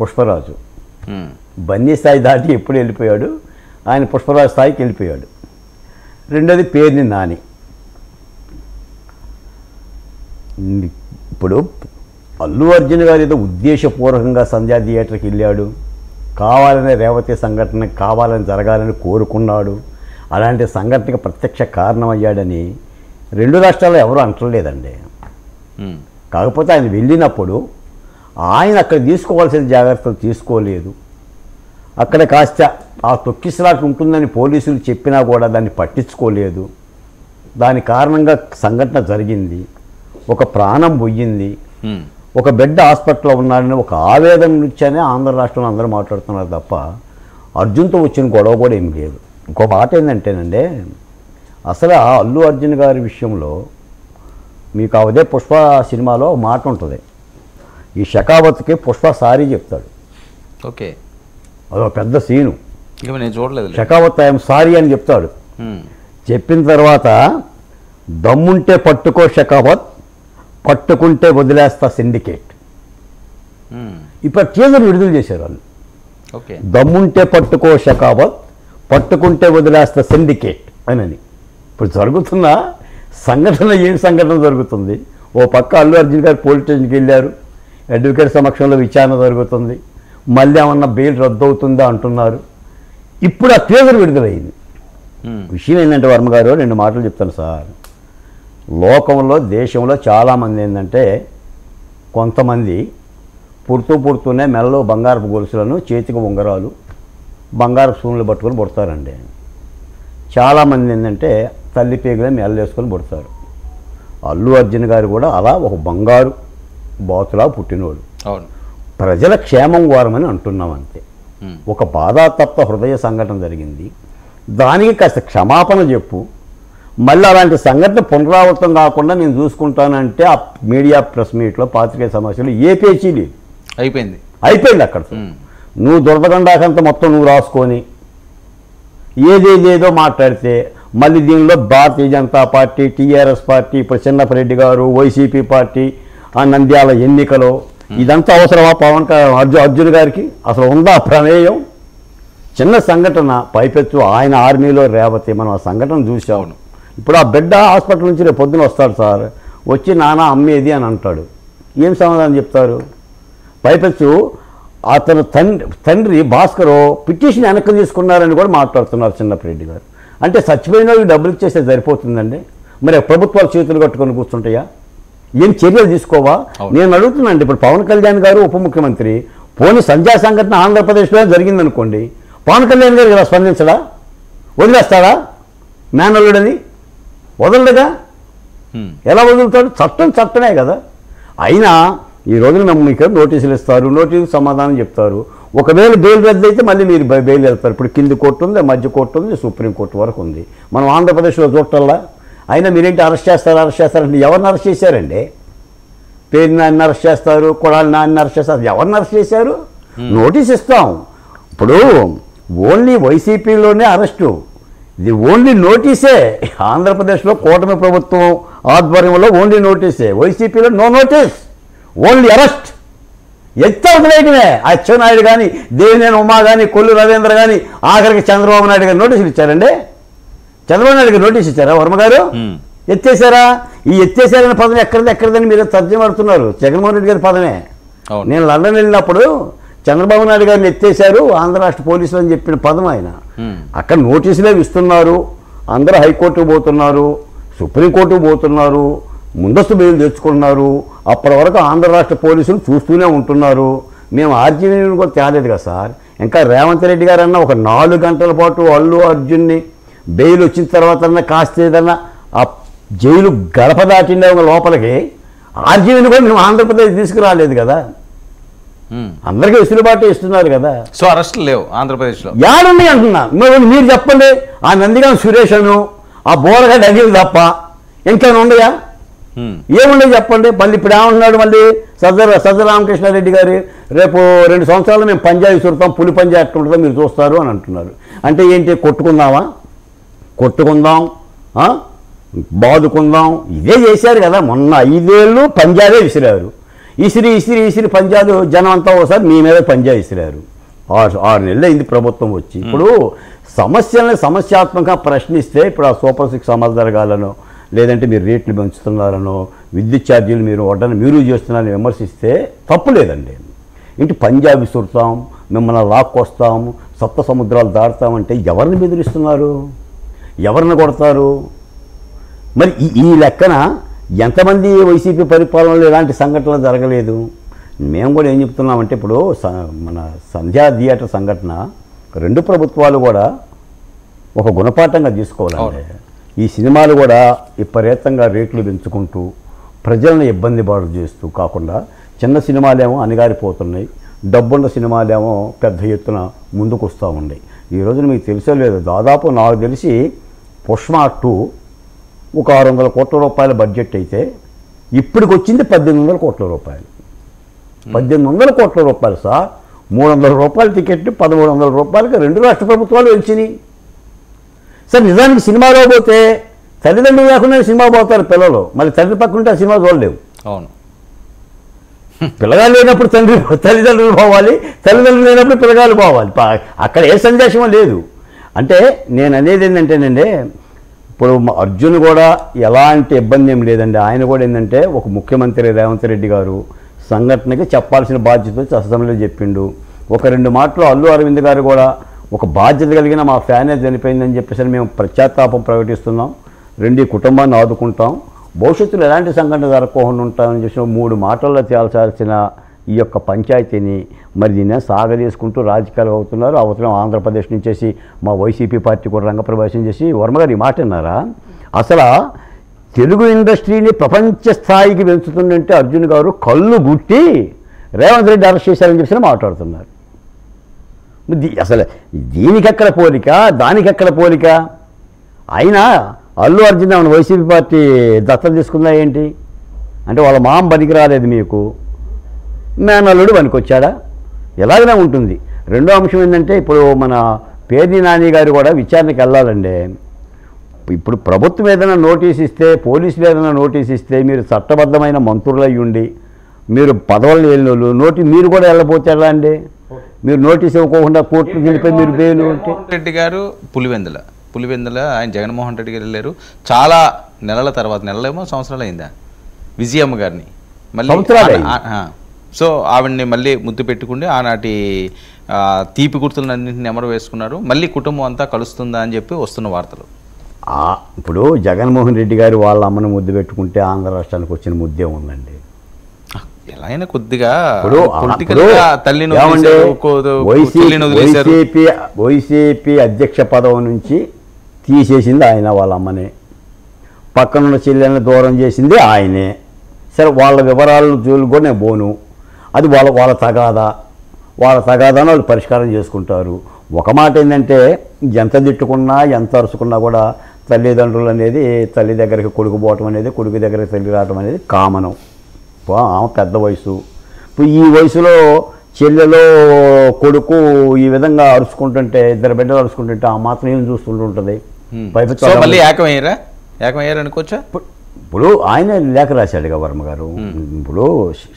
పుష్పరాజు. బన్నీ స్థాయి దాటి ఎప్పుడు వెళ్ళిపోయాడు, ఆయన పుష్పరాజు స్థాయికి వెళ్ళిపోయాడు. రెండోది పేరుని నాని. ఇప్పుడు అల్లు అర్జున్ గారు ఏదో ఉద్దేశపూర్వకంగా సంధ్యా థియేటర్కి వెళ్ళాడు, కావాలనే రేవతి సంఘటన కావాలని జరగాలని కోరుకున్నాడు, అలాంటి సంఘటనకి ప్రత్యక్ష కారణమయ్యాడని 2 రాష్ట్రాల్లో ఎవరు అంటలేదండి. కాకపోతే ఆయన వెళ్ళినప్పుడు ఆయన అక్కడ తీసుకోవాల్సిన జాగ్రత్తలు తీసుకోలేదు. అక్కడ కాస్త ఆ తొక్కిసలాట ఉంటుందని పోలీసులు చెప్పినా కూడా దాన్ని పట్టించుకోలేదు. దాని కారణంగా సంఘటన జరిగింది, ఒక ప్రాణం పోయింది, ఒక బిడ్డ హాస్పిటల్లో ఉన్నాడని ఒక ఆవేదన నుంచనే ఆంధ్ర రాష్ట్రంలో అందరూ మాట్లాడుతున్నారు తప్ప అర్జున్తో వచ్చిన గొడవ కూడా ఏం లేదు. ఇంకో మాట ఏంటంటేనండి, అసలు ఆ అల్లు అర్జున్ గారి విషయంలో మీకు అదే పుష్ప సినిమాలో మాట ఉంటుంది, ఈ షెకావత్కి పుష్ప సారీ చెప్తాడు. ఓకే, అదొక పెద్ద సీను. నేను చూడలేదు. షెకావత్ ఐఎమ్ సారీ అని చెప్తాడు. చెప్పిన తర్వాత దమ్ముంటే పట్టుకో షెకావత్, పట్టుకుంటే వదిలేస్తా సిండికేట్. ఇప్పుడు టీజర్ విడుదల చేశారు వాళ్ళు. ఓకే, దమ్ముంటే పట్టుకో షెకావత్, పట్టుకుంటే వదిలేస్తా సిండికేట్ అని. ఇప్పుడు జరుగుతున్న సంఘటన ఏం సంఘటన జరుగుతుంది? ఓ పక్క అల్లు అర్జున్ గారు పోలీస్ స్టేషన్కి వెళ్ళారు, అడ్వకేట్ సమక్షంలో విచారణ జరుగుతుంది, మళ్ళీ ఏమన్నా బెయిల్ రద్దు అవుతుందా అంటున్నారు. ఇప్పుడు ఆ టీజర్ విడుదలైంది. విషయం ఏంటంటే వర్మ గారు 2 మాటలు చెప్తాను సార్. లోకంలో దేశంలో చాలామంది ఏంటంటే కొంతమంది పుడుతూనే మెడలో బంగారపు గొలుసులను, చేతికి ఉంగరాలు, బంగారపు సూన్లు పట్టుకొని పుడతారండి. చాలామంది ఏంటంటే తల్లి పేగులని మెడలు వేసుకొని పుడతారు. అల్లు అర్జున్ గారు కూడా అలా ఒక బంగారు బాతులా పుట్టినోడు. అవును, ప్రజల క్షేమం కోరమని అంటున్నాం అంతే. ఒక బాధాతప్త హృదయ సంఘటన జరిగింది, దానికి కాస్త క్షమాపణ చెప్పు, మళ్ళీ అలాంటి సంఘటన పునరావృతం కాకుండా నేను చూసుకుంటానంటే ఆ మీడియా ప్రెస్ మీట్లో పాత్రికేయ సమావేశంలో ఏ పేచీ లేదు, అయిపోయింది అక్కడ. నువ్వు దురదగండాకంతా మొత్తం నువ్వు రాసుకొని ఏదేదేదో మాట్లాడితే మళ్ళీ దీనిలో Bharatiya Janata party, TRS party, ఇప్పుడు చిన్నపరెడ్డి గారు, వైసీపీ పార్టీ, ఆ నంద్యాల ఎన్నికలో ఇదంతా అవసరమా అర్జున్ గారికి? అసలు ఉందా ప్రమేయం? చిన్న సంఘటన, పైపెచ్చు ఆయన ఆర్మీలో రేవతి, మనం ఆ సంఘటన చూసాము. ఇప్పుడు ఆ బిడ్డ హాస్పిటల్ నుంచి రేపు పొద్దున వస్తాడు సార్, వచ్చి నాన్న అమ్మేది అని అంటాడు. ఏం సమాధానం చెప్తారు? పైపెచ్చు అతను తండ్రి భాస్కరు పిటిషన్ వెనక్కి తీసుకున్నారని కూడా మాట్లాడుతున్నారు చిన్నపరెడ్డి గారు. అంటే చచ్చిపోయిన వాళ్ళకి డబ్బులు ఇచ్చేస్తే సరిపోతుందండి? మరి ప్రభుత్వాలు చేతులు కట్టుకొని కూర్చుంటాయా? ఏం చర్యలు తీసుకోవా? నేను అడుగుతున్నానండి. ఇప్పుడు పవన్ కళ్యాణ్ గారు ఉప ముఖ్యమంత్రి, పోనీ సంధ్యా సంఘటన ఆంధ్రప్రదేశ్లో జరిగిందనుకోండి, పవన్ కళ్యాణ్ గారు ఇలా స్పందించడా? వదిలేస్తాడా? మేనల్లుడని వదలడుగా. ఎలా వదులుతాడు? చట్టమే కదా. అయినా ఈ రోజున మీకు నోటీసులు ఇస్తారు, నోటీసు సమాధానం చెప్తారు. ఒకవేళ బెయిల్ రద్దు అయితే మళ్ళీ మీరు బెయిల్ వెళ్తారు. ఇప్పుడు కింది కోర్టు ఉంది, మధ్య కోర్టు ఉంది, సుప్రీంకోర్టు వరకు ఉంది. మనం ఆంధ్రప్రదేశ్లో చూడటల్లా. అయినా మీరేంటి అరెస్ట్ చేస్తారంటే ఎవరిని అరెస్ట్ చేశారండి? పేరు నాన్ని అరెస్ట్ చేస్తారు, కొడాలి నాన్ని అరెస్ట్ చేస్తారు. ఎవరిని అరెస్ట్ చేశారు? నోటీస్ ఇస్తాం. ఇప్పుడు ఓన్లీ వైసీపీలోనే అరెస్టు, ఇది ఓన్లీ నోటీసే. ఆంధ్రప్రదేశ్లో కూటమి ప్రభుత్వం ఆధ్వర్యంలో ఓన్లీ నోటీసే, వైసీపీలో నో నోటీస్, ఓన్లీ అరెస్ట్. ఎత్తి అవతలేయటమే. అచ్చెన్నాయుడు కానీ, దేవినేని ఉమా కానీ, కొల్లు రవీంద్ర కానీ, ఆఖరికి చంద్రబాబు నాయుడు గారు నోటీసులు ఇచ్చారండి. చంద్రబాబు నాయుడు గారు నోటీస్ ఇచ్చారా వర్మ గారు? ఎత్తేసారా? ఈ ఎత్తేసారనే పదం ఎక్కడిదని మీరు తర్జుమాడుతున్నారు. జగన్మోహన్ రెడ్డి గారి పదమే. నేను లండన్ వెళ్ళినప్పుడు చంద్రబాబు నాయుడు గారిని ఎత్తేసారు ఆంధ్ర రాష్ట్ర పోలీసులు అని చెప్పిన పదం ఆయన. అక్కడ నోటీసులే ఇస్తున్నారు, అందరూ హైకోర్టుకు పోతున్నారు, సుప్రీంకోర్టుకు పోతున్నారు, ముందస్తు బెయిల్ తెచ్చుకుంటున్నారు. అప్పటి వరకు ఆంధ్ర రాష్ట్ర పోలీసులు చూస్తూనే ఉంటున్నారు. మేము ఆర్జీవీని కూడా తేలేదు కదా సార్. ఇంకా రేవంత్ రెడ్డి గారు అన్న ఒక 4 గంటల పాటు అల్లు అర్జున్ని బెయిల్ వచ్చిన తర్వాత కాస్త ఏదన్నా ఆ జైలు గడప దాటిండే ఒక లోపలికి ఆర్జీవీని కూడా మేము ఆంధ్రప్రదేశ్ తీసుకురాలేదు కదా. అందరికీ వెసులుబాటు ఇస్తున్నారు కదా. సో అరెస్టులు లేవు ఆంధ్రప్రదేశ్లో. యాడున్నాయి అంటున్నా. మీరు చెప్పండి. ఆ నందిగాం సురేష్ అను, ఆ బోరగడ్డ అనిల్ తప్ప ఇంకేమైనా ఉన్నాయా? ఏముండే చెప్పండి. మళ్ళీ ఇప్పుడు ఏమంటున్నాడు మళ్ళీ సజ్జ రామకృష్ణారెడ్డి గారు, రేపు 2 సంవత్సరాలు మేము పంజాబీ సుడతాం, పులి పంజా ఎట్టుంటుందో మీరు చూస్తారు అని అంటున్నారు. అంటే ఏంటి? కొట్టుకుందాం, బాదుకుందాం, ఇదే చేశారు కదా. మొన్న 5 ఏళ్ళు పంజాబే విసిరారు. ఇసిరి పంజాబ్ జనం అంతా ఒకసారి మీ మీద పంజాబ్ విసిరారు. 6 నెలలు అయింది ప్రభుత్వం వచ్చి. ఇప్పుడు సమస్యల్ని సమస్యాత్మకంగా ప్రశ్నిస్తే, ఇప్పుడు ఆ సూపర్ 6 అమలు జరగాలనో, లేదంటే మీరు రేట్లు పెంచుతున్నారనో, విద్యుత్ ఛార్జీలు మీరు వడ్డని మీరు చేస్తున్నారని విమర్శిస్తే తప్పు లేదండి. ఇంటి పంజాబ్ విసురుతాం, మిమ్మల్ని లాక్కొస్తాం, సప్త సముద్రాలు దాటుతామంటే ఎవరిని బెదిరిస్తున్నారు? ఎవరిని కొడతారు? మరి ఈ లెక్కన ఎంతమంది వైసీపీ పరిపాలనలో ఎలాంటి సంఘటనలు జరగలేదు? మేము కూడా ఏం చెప్తున్నామంటే, ఇప్పుడు మన సంధ్యా థియేటర్ సంఘటన 2 ప్రభుత్వాలు కూడా ఒక గుణపాఠంగా తీసుకోవాలండి. ఈ సినిమాలు కూడా విపరీతంగా రేట్లు పెంచుకుంటూ ప్రజలను ఇబ్బంది పాడు చేస్తూ కాకుండా, చిన్న సినిమాలేమో అణగారిపోతున్నాయి, డబ్బున్న సినిమాలేమో పెద్ద ఎత్తున ముందుకు వస్తూ ఉన్నాయి. ఈ రోజున మీకు తెలిసే లేదు, దాదాపు నాకు తెలిసి పుష్ప 2 ఒక 600 కోట్ల రూపాయల బడ్జెట్ అయితే ఇప్పటికి వచ్చింది 1800 కోట్ల రూపాయలు. 1800 కోట్ల రూపాయలు సార్. 300 రూపాయల టికెట్ 1300 రూపాయలకి 2 రాష్ట్ర ప్రభుత్వాలు పెంచినాయి సార్. నిజానికి సినిమాలో పోతే తల్లిదండ్రులు లేకుండా సినిమా పోతారు పిల్లలు, మళ్ళీ తండ్రి పక్కనుంటే ఆ సినిమా చూడలేవు. అవును, పిల్లగాలు లేనప్పుడు తల్లిదండ్రులు పోవాలి, తల్లిదండ్రులు లేనప్పుడు పిల్లగాలు పోవాలి. అక్కడ ఏ సందేశమో లేదు. అంటే నేను అనేది ఏంటంటేనండి, ఇప్పుడు అర్జున్ కూడా ఎలాంటి ఇబ్బంది ఏం లేదండి. ఆయన కూడా ఏంటంటే, ఒక ముఖ్యమంత్రి రేవంత్ రెడ్డి గారు సంఘటనకి చెప్పాల్సిన బాధ్యత అసెంబ్లీలో చెప్పిండు. ఒక 2 మాటలు అల్లు అరవింద్ గారు కూడా ఒక బాధ్యత కలిగిన మా ఫ్యానే చనిపోయిందని చెప్పేసి మేము ప్రత్యాతాపం ప్రకటిస్తున్నాం, 2 కుటుంబాన్ని ఆదుకుంటాం, భవిష్యత్తులో ఎలాంటి సంఘటన జరగకుండా ఉంటామని చెప్పిన 3 మాటల్లో తేల్చాల్సిన ఈ యొక్క పంచాయతీని మరి దీన్ని సాగదీసుకుంటూ రాజకీయాలు అవుతున్నారు. అవసరం ఆంధ్రప్రదేశ్ నుంచేసి మా వైసీపీ పార్టీ కూడా రంగప్రవేశం చేసి, వర్మగారు ఈ మాట అన్నారా? అసలు తెలుగు ఇండస్ట్రీని ప్రపంచ స్థాయికి పెంచుతుందంటే అర్జున్ గారు కళ్ళు గుట్టి రేవంత్ రెడ్డి అరెస్ట్ చేశారని చెప్పి మాట్లాడుతున్నారు. అసలు దీనికెక్కడ పోలిక, దానికెక్కడ పోలిక? అయినా అల్లు అర్జున్ ఏమైనా వైసీపీ పార్టీ దత్తత తీసుకుందా ఏంటి? అంటే వాళ్ళ మామ పనికి రాలేదు, మీకు మేనల్లుడు పనికొచ్చాడా? ఎలాగనే ఉంటుంది. రెండో అంశం ఏంటంటే, ఇప్పుడు మన పేర్ని నాని గారు కూడా విచారణకి వెళ్ళాలండి. ఇప్పుడు ప్రభుత్వం ఏదైనా నోటీస్ ఇస్తే, పోలీసులు ఏదైనా నోటీస్ ఇస్తే, మీరు చట్టబద్ధమైన మంత్రులు అయ్యి ఉండి మీరు పదవులు వెళ్ళినోళ్ళు మీరు కూడా వెళ్ళబోతే ఎలా అండి? మీరు నోటీస్ ఇవ్వకుండా కోర్టుకు వెళ్ళిపోయి మీరు బెయిల్ ఉంటే. రెడ్డి గారు పులివెందుల ఆయన జగన్మోహన్ రెడ్డి గారు వెళ్ళారు. చాలా నెలల తర్వాత, నెలలేమో సంవత్సరాలు అయిందా, విజయమ్మ గారిని మళ్ళీ సో ఆవిడ్ని మళ్ళీ ముద్దు పెట్టుకుండి ఆనాటి తీపి గుర్తులన్నింటినీ నెమరు వేసుకున్నారు. మళ్ళీ కుటుంబం అంతా కలుస్తుందా అని చెప్పి వస్తున్న వార్తలు. ఇప్పుడు జగన్మోహన్ రెడ్డి గారు వాళ్ళ అమ్మను ముద్దు పెట్టుకుంటే ఆంధ్ర రాష్ట్రానికి వచ్చిన ముద్దే ఉందండి. ఎలా అయినా కొద్దిగా వైసీపీ అధ్యక్ష పదవి నుంచి తీసేసింది ఆయన, వాళ్ళ అమ్మనే. పక్కనున్న చెల్లెల్ని దూరం చేసింది ఆయనే. సరే, వాళ్ళ వివరాలను జోలు కూడా నేను పోను. అది వాళ్ళ తగాదాను వాళ్ళు పరిష్కారం చేసుకుంటారు. ఒక మాట ఏంటంటే, ఎంత తిట్టుకున్నా ఎంత అరుచుకున్నా కూడా తల్లిదండ్రులు అనేది తల్లి దగ్గరికి కొడుకు పోవటం అనేది, కొడుకు దగ్గరికి తల్లి రావటం అనేది కామను. ఆమె పెద్ద వయసు. ఇప్పుడు ఈ వయసులో చెల్లెలో కొడుకు ఈ విధంగా అరుచుకుంటుంటే, 2 బిడ్డలు అరుచుకుంటుంటే ఆ మాత్రం ఏం చూస్తుంటుంటుంది? ఏకమయ్యారు అనుకోవచ్చా? ఇప్పుడు ఆయన లేఖ రాశాడుగా వర్మ గారు. ఇప్పుడు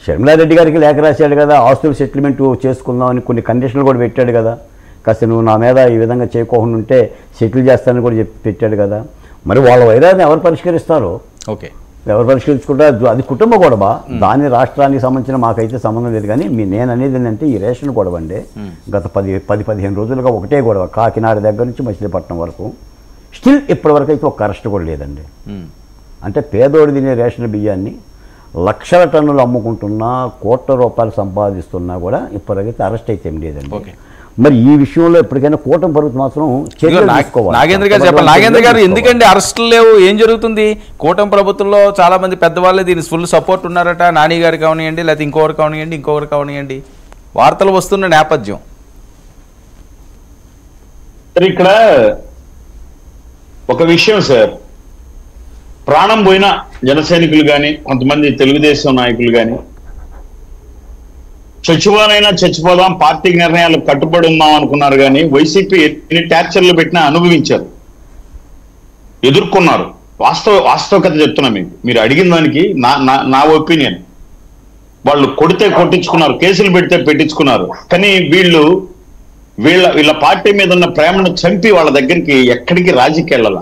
షర్మిలారెడ్డి గారికి లేఖ రాశాడు కదా, ఆస్తులు సెటిల్మెంట్ చేసుకుందామని కొన్ని కండిషన్లు కూడా పెట్టాడు కదా. కాస్త నువ్వు నా మీద ఈ విధంగా చేయకోకుండా ఉంటే సెటిల్ చేస్తానని కూడా పెట్టాడు కదా. మరి వాళ్ళ వైరాన్ని ఎవరు పరిష్కరిస్తారో, ఓకే, ఎవరు పరిష్కరించుకుంటారు? అది కుటుంబ గొడవ. దాని రాష్ట్రానికి సంబంధించిన మాకైతే సంబంధం లేదు. కానీ నేను అనేది ఏంటంటే ఈ రేషన్ గొడవ అండి గత 10-15 రోజులుగా ఒకటే గొడవ. కాకినాడ దగ్గర నుంచి మచిలీపట్నం వరకు స్టిల్ ఇప్పటివరకు అయితే ఒక అరెస్ట్ కూడా లేదండి. అంటే పేదోడు తినే రేషన్ బియ్యాన్ని లక్షల టన్నులు అమ్ముకుంటున్నా, కోట్ల రూపాయలు సంపాదిస్తున్నా కూడా ఇప్పటికైతే అరెస్ట్ అయితే ఏం లేదండి. మరి ఈ విషయంలో ఎప్పటికైనా కూటమి ప్రభుత్వం మాత్రం చర్యలు తీసుకోవాలి. నాగేంద్ర గారు చెప్పాలి. నాగేంద్ర గారు, ఎందుకండి అరెస్టులు లేవు? ఏం జరుగుతుంది? కూటమి ప్రభుత్వంలో చాలా మంది పెద్దవాళ్ళే దీనికి ఫుల్ సపోర్ట్ ఉన్నారట. నాని గారు కావనియండి, లేకపోతే ఇంకొకరు కావనియండి, వార్తలు వస్తున్న నేపథ్యం. ఇక్కడ ఒక విషయం సార్, ప్రాణం పోయిన జన సైనికులు కానీ, కొంతమంది తెలుగుదేశం నాయకులు కానీ, చచ్చిపోనైనా చచ్చిపోదాం, పార్టీ నిర్ణయాలకు కట్టుబడి ఉందాం అనుకున్నారు. కానీ వైసీపీ ఎన్ని టార్చర్లు పెట్టినా అనుభవించారు, ఎదుర్కొన్నారు. వాస్తవికత చెప్తున్నా మీకు. మీరు అడిగిన దానికి నా ఒపీనియన్. వాళ్ళు కొడితే కొట్టించుకున్నారు, కేసులు పెడితే పెట్టించుకున్నారు. కానీ వీళ్ళ పార్టీ మీద ఉన్న ప్రేమను చంపి వాళ్ళ దగ్గరికి ఎక్కడికి రాజీకి వెళ్ళాల.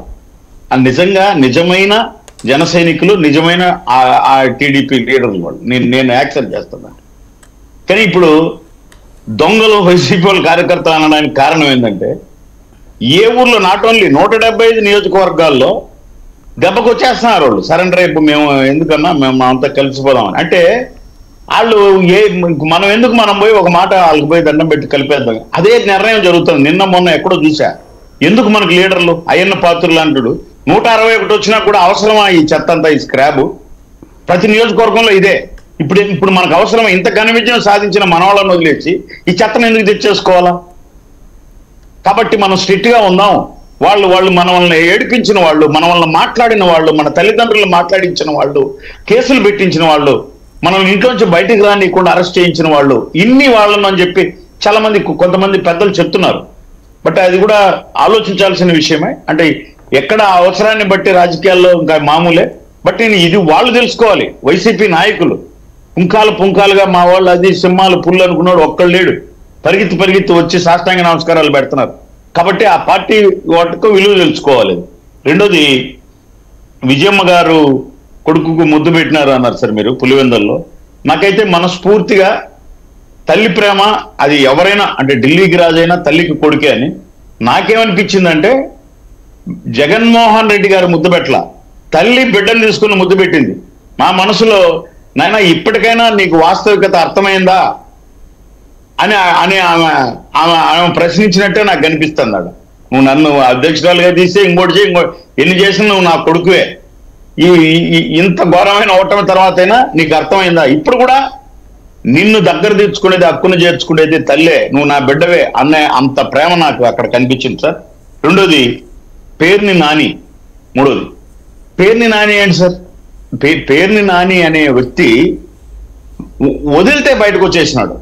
నిజమైన జన సైనికులు, నిజమైన ఆ టీడీపీ లీడర్లు వాళ్ళు. నేను యాక్సెప్ట్ చేస్తున్నాను. కానీ ఇప్పుడు దొంగలు వైసీపీ వాళ్ళ కార్యకర్తలు అనడానికి కారణం ఏంటంటే, ఏ ఊర్లో నాట్ ఓన్లీ 175 నియోజకవర్గాల్లో దెబ్బకు వచ్చేస్తున్నారు వాళ్ళు. సరెండర్ రేపు మేము ఎందుకన్నా మేము అంతా కలిసిపోదామని. అంటే వాళ్ళు మనం పోయి ఒక మాట వాళ్ళకి పోయి దండం పెట్టి కలిపేద్దాం, అదే నిర్ణయం జరుగుతుంది. నిన్న మొన్న ఎక్కడో చూసా. ఎందుకు మనకు లీడర్లు అయ్యన్న పాత్రులు అంటాడు 161 వచ్చినా కూడా అవసరమా ఈ చెత్త అంతా, ఈ స్క్రాబ్? ప్రతి నియోజకవర్గంలో ఇదే. ఇప్పుడు మనకు అవసరమా? ఇంత ఘన విజయం సాధించిన మనవాళ్ళని వదిలేసి ఈ చెత్తను ఎందుకు తెచ్చేసుకోవాలా? కాబట్టి మనం స్ట్రిక్ట్ గా ఉందాం. వాళ్ళు మనల్ని ఏడిపించిన వాళ్ళు, మనల్ని మాట్లాడిన వాళ్ళు, మన తల్లిదండ్రులు మాట్లాడించిన వాళ్ళు, కేసులు పెట్టించిన వాళ్ళు, మనల్ని ఇంట్లోంచి బయటికి రానికుండా అరెస్ట్ చేయించిన వాళ్ళు, ఇన్ని వాళ్ళను అని చెప్పి చాలా మంది కొంతమంది పెద్దలు చెప్తున్నారు. బట్ అది కూడా ఆలోచించాల్సిన విషయమే. అంటే ఎక్కడ అవసరాన్ని బట్టి రాజకీయాల్లో ఇంకా మామూలే. బట్ ఇది వాళ్ళు తెలుసుకోవాలి. వైసీపీ నాయకులు పుంకాలుగా మా వాళ్ళు అది సింహాలు పుల్లు అనుకున్నాడు ఒక్కడు లేడు. పరిగెత్తి వచ్చి సాష్టాంగ నమస్కారాలు పెడుతున్నారు. కాబట్టి ఆ పార్టీ వాటికి విలువ తెలుసుకోవాలి. రెండోది, విజయమ్మ గారు కొడుకుకు ముద్దు పెట్టినారు అన్నారు సార్ మీరు పులివెందుల్లో. నాకైతే మనస్ఫూర్తిగా తల్లి ప్రేమ అది ఎవరైనా, అంటే ఢిల్లీకి రాజైనా తల్లికి కొడుకే అని. నాకేమనిపించిందంటే, జగన్మోహన్ రెడ్డి గారు ముద్దు పెట్టల, తల్లి బిడ్డను తీసుకుని ముద్దు పెట్టింది. మా మనసులో నాయన ఇప్పటికైనా నీకు వాస్తవికత అర్థమైందా అని ఆమె ప్రశ్నించినట్టే నాకు కనిపిస్తుంది. నువ్వు నన్ను అధ్యక్షురాలుగా తీస్తే ఇంకోటి ఎన్ని చేసినా నువ్వు నా కొడుకువే. ఇంత ఘోరమైన ఓటమి తర్వాత అయినా నీకు అర్థమైందా? ఇప్పుడు కూడా నిన్ను దగ్గర తెచ్చుకునేది, హక్కును చేర్చుకునేది తల్లే, నువ్వు నా బిడ్డవే అనే అంత ప్రేమ నాకు అక్కడ కనిపించింది సార్. రెండోది, పేర్ని నాని. మూడోది, పేర్ని నాని ఏంటి సార్? పేర్ని నాని అనే వ్యక్తి వదిలితే బయటకు వచ్చేసినాడు.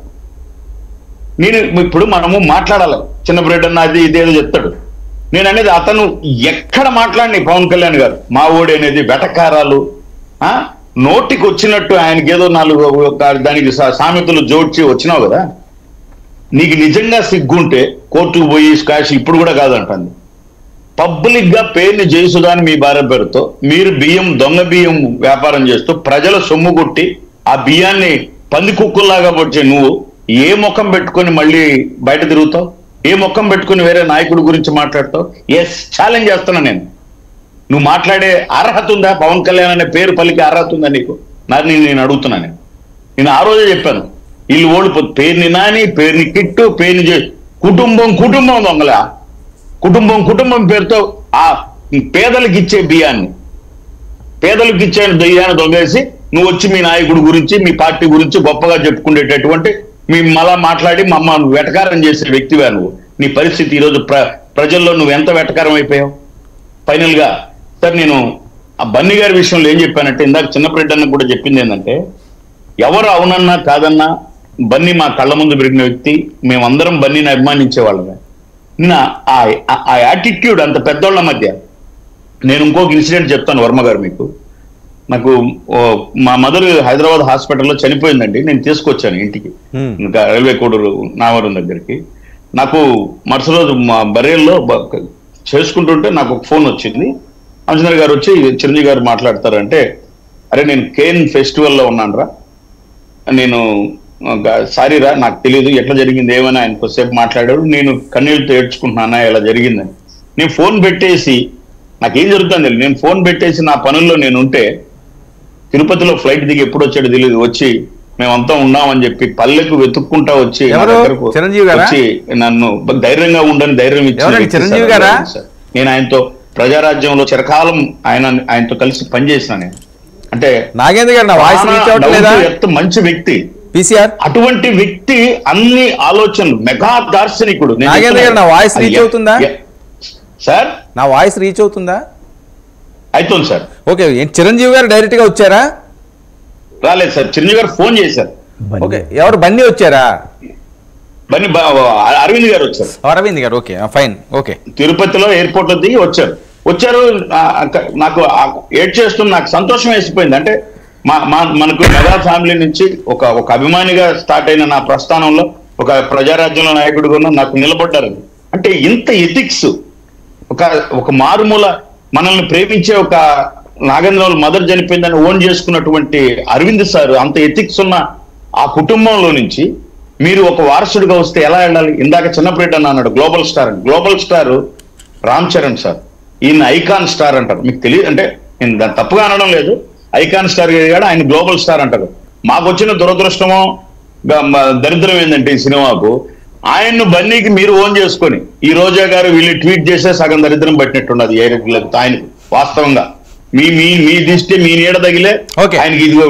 ఇప్పుడు మనము మాట్లాడాలి. చిన్న బ్రెడ్ అన్న అది ఇదేదో చెప్తాడు. నేను అనేది అతను ఎక్కడ మాట్లాడి పవన్ కళ్యాణ్ గారు మా ఓడి అనేది వెటకారాలు, నోటికి వచ్చినట్టు ఆయనకి ఏదో 4 దానికి సామెతలు జోడ్చి వచ్చినావు కదా. నీకు నిజంగా సిగ్గుంటే కోర్టుకు పోయి స్కాష్ ఇప్పుడు కూడా కాదంటుంది. పబ్లిక్ గా పేరుని జయసుధాని మీ భార్య పేరుతో మీరు దొంగ బియ్యం వ్యాపారం చేస్తూ ప్రజల సొమ్ము కొట్టి ఆ బియ్యాన్ని పంది కుక్కుల్లాగా వచ్చే నువ్వు ఏ ముఖం పెట్టుకొని మళ్ళీ బయట తిరుగుతావు? ఏ ముఖం పెట్టుకుని వేరే నాయకుడి గురించి మాట్లాడతావు? ఛాలెంజ్ చేస్తున్నా నేను. నువ్వు మాట్లాడే అర్హత ఉందా? పవన్ కళ్యాణ్ అనే పేరు పలికే అర్హత ఉందా నీకు? నేను అడుగుతున్నా. నేను ఆ రోజే చెప్పాను, వీళ్ళు ఓడిపోతు పేరుని నాని, పేరుని కిట్టు, పేరుని కుటుంబం దొంగలా. కుటుంబం పేరుతో ఆ పేదలకు ఇచ్చే బియ్యాన్ని దొంగేసి నువ్వు వచ్చి మీ నాయకుడి గురించి, మీ పార్టీ గురించి గొప్పగా చెప్పుకునేటటువంటి మీ మళ్ళా మాట్లాడి మమ్మల్ని వెటకారం చేసే వ్యక్తివే నువ్వు. నీ పరిస్థితి ఈరోజు ప్రజల్లో నువ్వు ఎంత వెటకారం అయిపోయావు. ఫైనల్ గా సార్, నేను ఆ బన్నీ గారి విషయంలో ఏం చెప్పానంటే, ఇందాక చిన్నప్రెడ్డి కూడా చెప్పింది ఏంటంటే, ఎవరు అవునన్నా కాదన్నా బన్నీ మా కళ్ళ ముందు పెరిగిన వ్యక్తి, మేమందరం బన్నీని అభిమానించేవాళ్ళమే. ఆ యాటిట్యూడ్ అంత పెద్దోళ్ల మధ్య. నేను ఇంకొక ఇన్సిడెంట్ చెప్తాను వర్మ గారు మీకు. నాకు మా మదర్ హైదరాబాద్ హాస్పిటల్లో చనిపోయిందండి. నేను తీసుకొచ్చాను ఇంటికి, ఇంకా రైల్వే కోడూరు నావరం దగ్గరికి. నాకు మరుసటి రోజు మా బరేల్లో చేసుకుంటుంటే నాకు ఒక ఫోన్ వచ్చింది. అంజనర్ గారు వచ్చి చిరంజీవి గారు మాట్లాడతారంటే, అరే నేను కేన్ ఫెస్టివల్లో ఉన్నాను రా, నేను సారీ రా నాకు తెలియదు ఎట్లా జరిగింది ఏమైనా ఆయన కొద్దిసేపు మాట్లాడాడు, నేను కన్నీళ్ళతో ఏడ్చుకుంటున్నానా ఇలా జరిగిందని. నేను ఫోన్ పెట్టేసి నాకేం జరుగుతుంది నేను ఫోన్ పెట్టేసి నా పనుల్లో నేను ఉంటే తిరుపతిలో ఫ్లైట్ దిగి ఎప్పుడు వచ్చాడో తెలియదు, వచ్చి మేమంతా ఉన్నామని చెప్పి పల్లెకు వెతుక్కుంటా వచ్చి వచ్చి నన్ను ధైర్యంగా ఉండని ధైర్యం ఇచ్చి నేను ఆయనతో ప్రజారాజ్యంలో చిరకాలం ఆయనతో కలిసి పనిచేసిన నేను. అంటే మంచి వ్యక్తి, అటువంటి వ్యక్తి అన్ని ఆలోచనలు మెగా దార్శనికుడు. సార్ నా వాయిస్ రీచ్ అవుతుందా? అవుతుంది సార్. ఓకే, చిరంజీవి గారు డైరెక్ట్ గా వచ్చారా? రాలేదు సార్, చిరంజీవి గారు ఫోన్ చేశారు. ఓకే, ఎవరు బన్నీ వచ్చారా? బన్నీ అరవింద్ గారు వచ్చారు. అరవింద్ గారు, ఓకే ఫైన్. ఓకే, తిరుపతిలో ఎయిర్పోర్ట్ లో దిగి వచ్చారు. నాకు ఏడ్ చేస్తున్న నాకు సంతోషం వేసిపోయింది. అంటే మనకు మెగా ఫ్యామిలీ నుంచి ఒక అభిమానిగా స్టార్ట్ అయిన నా ప్రస్థానంలో ఒక ప్రజారాజ్యంలో నాయకుడిగా నాకు నిలబడ్డారు. అంటే ఇంత ఎథిక్స్, ఒక మారుమూల మనల్ని ప్రేమించే ఒక నాగేంద్రరావు మదర్ చనిపోయిందని ఓన్ చేసుకున్నటువంటి అరవింద్ సార్ అంత ఎథిక్స్ ఉన్న ఆ కుటుంబంలో నుంచి మీరు ఒక వారసుడిగా వస్తే ఎలా వెళ్ళాలి? ఇందాక చిన్నప్పటి అన్నాడు global star. Global star Ram Charan sir, ఈయన ఐకాన్ స్టార్ అంటారు. మీకు తెలియదు అంటే నేను దాన్ని తప్పుగా అనడం లేదు, ఐకాన్ స్టార్ గారు ఆయన గ్లోబల్ స్టార్ అంటారు. మాకు వచ్చిన దురదృష్టమో దరిద్రం ఏంటంటే ఈ సినిమాకు ఆయన్ను బన్నీకి మీరు ఓన్ చేసుకొని ఈ రోజా గారు వీళ్ళు ట్వీట్ చేసే సగం దరిద్రం పట్టినట్టున్నది ఆయనకు. వాస్తవంగా మీ మీ మీ దిష్టి మీ నీడ తగిలే ఆయనకి ఇదిగో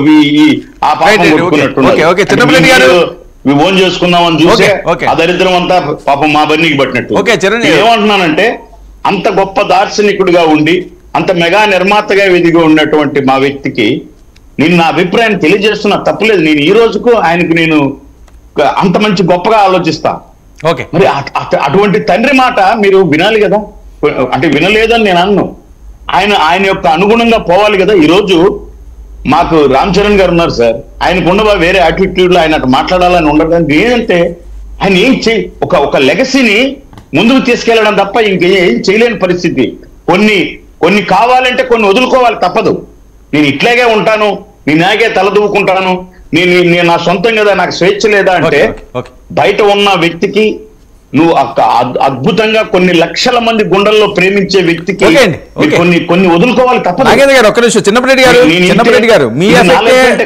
ఆ పాపం కొట్టుకున్నట్టున్నది. ఓన్ చేసుకుందామని చూసే ఆ దరిద్రం అంతా పాపం మా బన్నీకి పట్టినట్టు. ఏమంటున్నానంటే అంత గొప్ప దార్శనికుడిగా ఉండి అంత మెగా నిర్మాతగా ఎదిగి ఉన్నటువంటి మా వ్యక్తికి నేను నా అభిప్రాయాన్ని తెలియజేస్తున్నా, తప్పులేదు. నేను ఈ రోజుకు ఆయనకు నేను అంత మంచి గొప్పగా ఆలోచిస్తా. మరి అటువంటి తండ్రి మాట మీరు వినాలి కదా, అంటే వినలేదని నేను అన్ను. ఆయన యొక్క అనుగుణంగా పోవాలి కదా. ఈరోజు మాకు రామ్ చరణ్ గారు ఉన్నారు సార్, ఆయనకు ఉండవా వేరే యాటిట్యూడ్ లో ఆయన అటు మాట్లాడాలని ఉండదు. ఏంటంటే ఆయన ఏం ఒక లెగసీని ముందుకు తీసుకెళ్లడం తప్ప ఇంకేం చేయలేని పరిస్థితి. కొన్ని కావాలంటే కొన్ని వదులుకోవాలి, తప్పదు. నేను ఇట్లాగే ఉంటాను, నేనాగే తలదూకుంటాను, నేను నా సొంతం కదా, నాకు స్వేచ్ఛ లేదా అంటే బయట ఉన్న వ్యక్తికి నువ్వు అద్భుతంగా కొన్ని లక్షల మంది గుండెల్లో ప్రేమించే వ్యక్తికి కొన్ని వదులుకోవాలి, తప్పదు. ఒక్క నిమిషం, చిన్నప్పటి గారు మీ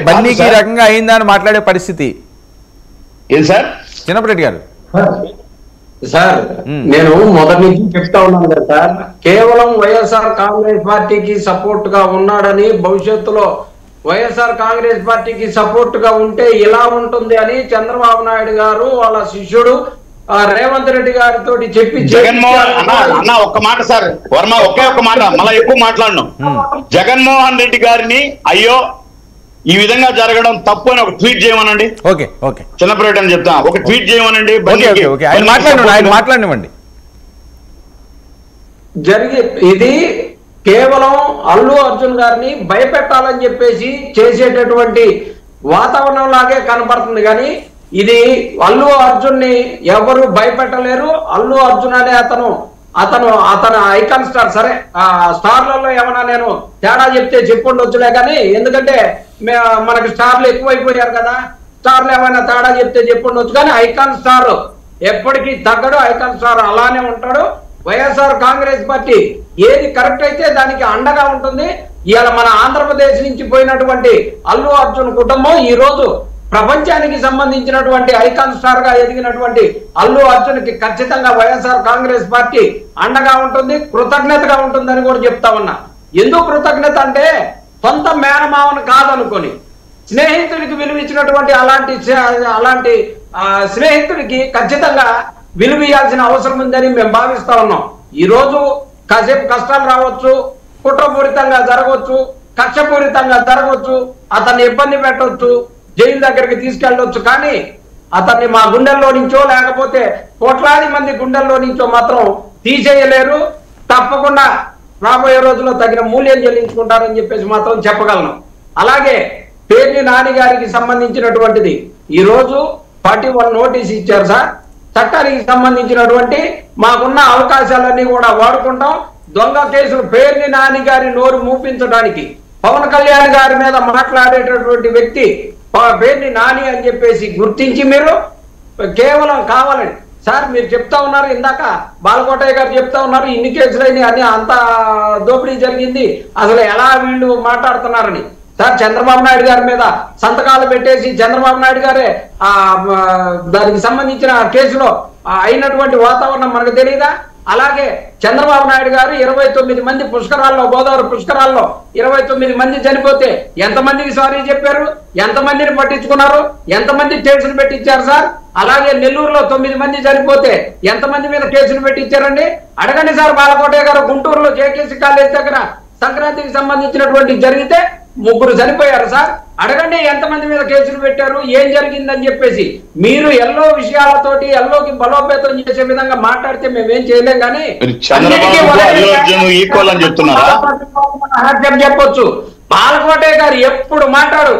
బన్నీకి రకంగా అయిందా అని మాట్లాడే పరిస్థితి ఏం సార్? చిన్నప్పటి గారు సార్, నేను మొదటి నుంచి చెప్తా ఉన్నాను కదా సార్, కేవలం వైఎస్ఆర్ కాంగ్రెస్ పార్టీకి సపోర్ట్ గా ఉన్నాడని భవిష్యత్తులో వైఎస్ఆర్ కాంగ్రెస్ పార్టీకి సపోర్ట్ గా ఉంటే ఇలా ఉంటుంది అని చంద్రబాబు నాయుడు గారు వాళ్ళ శిష్యుడు రేవంత్ రెడ్డి గారితో చెప్పి జగన్మోహన్ అన్న ఒక్క మాట సార్ వర్మ, ఒకే ఒక మాట, మళ్ళీ ఎక్కువ మాట్లాడను. జగన్మోహన్ రెడ్డి గారిని అయ్యో ఈ విధంగా జరగడం తప్పు అని ఒక ట్వీట్ చేయమనండి. ఓకే ఓకే, చిన్నప్పటి అని చెప్తా, ఒక ట్వీట్ చేయమనండి. మాట్లాడివ్వండి. ఇది కేవలం అల్లు అర్జున్ గారిని భయపెట్టాలని చెప్పేసి చేసేటటువంటి వాతావరణం లాగే కనపడుతుంది. కానీ ఇది అల్లు అర్జున్ ని ఎవరు భయపెట్టలేరు. అల్లు అర్జున్ అనే అతను ఐకాన్ స్టార్. సరే, ఆ స్టార్లలో ఏమన్నా నేను తేడా చెప్తే చెప్పుండొచ్చులే, కానీ ఎందుకంటే మనకి స్టార్లు ఎక్కువైపోయారు కదా, స్టార్లు ఏమైనా తేడా చెప్తే చెప్పుండొచ్చు, కానీ ఐకాన్ స్టార్ ఎప్పటికీ తగ్గడు. ఐకాన్ స్టార్ అలానే ఉంటాడు. వైఎస్ఆర్ కాంగ్రెస్ పార్టీ ఏది కరెక్ట్ అయితే దానికి అండగా ఉంటుంది. ఇవాళ మన ఆంధ్రప్రదేశ్ నుంచి పోయినటువంటి అల్లు అర్జున్ కుటుంబం ఈ రోజు ప్రపంచానికి సంబంధించినటువంటి ఐకాన్ స్టార్ గా ఎదిగినటువంటి అల్లు అర్జున్ కి ఖచ్చితంగా వైఎస్ఆర్ కాంగ్రెస్ పార్టీ అండగా ఉంటుంది, కృతజ్ఞతగా ఉంటుందని కూడా చెప్తా ఉన్నా. ఎందుకు కృతజ్ఞత అంటే సొంత మేనమావను కాదనుకొని స్నేహితుడికి విలువ ఇచ్చినటువంటి అలాంటి స్నేహితుడికి ఖచ్చితంగా విలువ ఇవ్వాల్సిన అవసరం ఉందని మేము భావిస్తా ఉన్నాం. ఈ రోజు కాసేపు కష్టాలు రావచ్చు, కుట్రపూరితంగా జరగవచ్చు, కక్షపూరితంగా జరగవచ్చు, అతన్ని ఇబ్బంది పెట్టవచ్చు, జైలు దగ్గరికి తీసుకెళ్ళవచ్చు, కానీ అతన్ని మా గుండెల్లో నుంచో లేకపోతే కోట్లాది మంది గుండెల్లో నుంచో మాత్రం తీసేయలేరు. తప్పకుండా రాబోయే రోజుల్లో తగిన మూల్యం చెల్లించుకుంటారని చెప్పేసి మాత్రం చెప్పగలను. అలాగే పేర్ని నాని గారికి సంబంధించినటువంటిది ఈ రోజు 41 నోటీస్ ఇచ్చారు సార్. చట్టానికి సంబంధించినటువంటి మాకున్న అవకాశాలన్నీ కూడా వాడుకుంటాం. దొంగ కేసులు పేర్ని నాని గారి నోరు మూపించడానికి పవన్ కళ్యాణ్ గారి మీద మాట్లాడేటటువంటి వ్యక్తి పేర్ని నాని అని చెప్పేసి గుర్తించి మీరు కేవలం కావాలని సార్ మీరు చెప్తా ఉన్నారు. ఇందాక బాలకోటయ్య గారు చెప్తా ఉన్నారు ఇన్ని కేసులైన అని అంత దోపిడీ జరిగింది, అసలు ఎలా వీళ్ళు మాట్లాడుతున్నారని. సార్ చంద్రబాబు నాయుడు గారి మీద సంతకాలు పెట్టేసి చంద్రబాబు నాయుడు గారే దానికి సంబంధించిన కేసులో అయినటువంటి వాతావరణం మనకు తెలియదా? అలాగే చంద్రబాబు నాయుడు గారు 29 మంది పుష్కరాల్లో గోదావరి పుష్కరాల్లో 29 మంది చనిపోతే ఎంతమందికి సారీ చెప్పారు, ఎంతమందిని పట్టించుకున్నారు, ఎంతమంది కేసులు పెట్టించారు సార్? అలాగే నెల్లూరులో 9 మంది చనిపోతే ఎంతమంది మీద కేసులు పెట్టించారండి? అడగండి సార్. బాలకోటయ్య గారు గుంటూరులో జేకేసీ కాలేజ్ దగ్గర సంక్రాంతికి సంబంధించినటువంటి జరిగితే 3 చనిపోయారు సార్. అడగండి ఎంతమంది మీద కేసులు పెట్టారు, ఏం జరిగిందని చెప్పేసి. మీరు ఎల్లో విషయాలతోటి ఎల్లోకి బలోపేతం చేసే విధంగా మాట్లాడితే మేమేం చేయలేం కానీ చెప్పొచ్చు. బాలకోటయ్య గారు ఎప్పుడు మాట్లాడు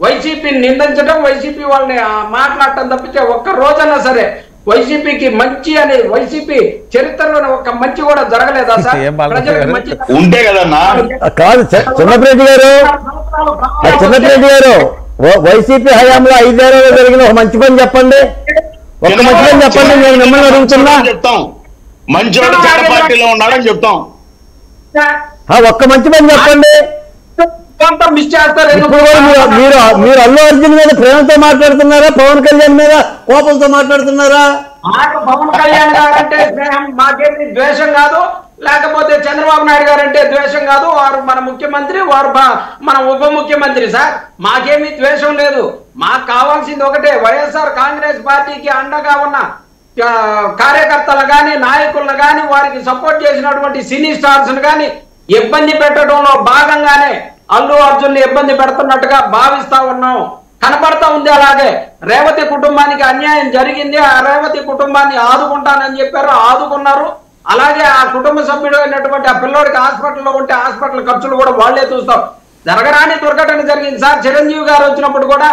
వైసీపీని నిందించడం, వైసీపీ వాళ్ళని మాట్లాడటం తప్పితే ఒక్క రోజన్నా సరే వైసీపీకి మంచి అనేది వైసీపీ చరిత్రలోనే ఒక్క మంచి కూడా జరగలేదా సార్? ప్రజలకు మంచి ఉంటే కదన్నా. కాదు చిన్నప్రెడ్డి గారు వైసీపీ హయాంలో 5 ఏళ్లలో జరిగిన ఒక మంచి పని చెప్పండి, ఒక్క మంచి పని చెప్పండి. నేను మిమ్మల్ని అడుగుతున్నా. చెప్తాం మంచోడు జన పార్టీలో ఉన్నాడని చెప్తాం. ఒక్క మంచి పని చెప్పండి. మిస్ చేస్తారు. మీరు అల్లు అర్జున్ మీద ప్రేమతో మాట్లాడుతున్నారా, పవన్ కళ్యాణ్ మీద కోపంతో మాట్లాడుతున్నారా? మాకు పవన్ కళ్యాణ్ గారు అంటే స్నేహం, మాకేమి ద్వేషం కాదు. లేకపోతే చంద్రబాబు నాయుడు గారు అంటే ద్వేషం కాదు. వారు మన ముఖ్యమంత్రి, వారు మన ఉప ముఖ్యమంత్రి సార్. మాకేమీ ద్వేషం లేదు. మాకు కావాల్సింది ఒకటే, వైఎస్ఆర్ కాంగ్రెస్ పార్టీకి అండగా ఉన్న కార్యకర్తలు కానీ నాయకులను కానీ వారికి సపోర్ట్ చేసినటువంటి సినీ స్టార్స్ కానీ ఇబ్బంది పెట్టడంలో భాగంగానే అల్లు అర్జున్ ని ఇబ్బంది పెడుతున్నట్టుగా భావిస్తా ఉన్నాం. కనపడతా ఉంది. అలాగే రేవతి కుటుంబానికి అన్యాయం జరిగింది, ఆ రేవతి కుటుంబాన్ని ఆదుకుంటానని చెప్పారు, ఆదుకున్నారు. అలాగే ఆ కుటుంబ సభ్యుడు అయినటువంటి ఆ పిల్లోడికి హాస్పిటల్లో ఉంటే హాస్పిటల్ ఖర్చులు కూడా వాళ్లే చూస్తాం. జరగరాని దుర్ఘటన జరిగింది సార్. చిరంజీవి గారు వచ్చినప్పుడు కూడా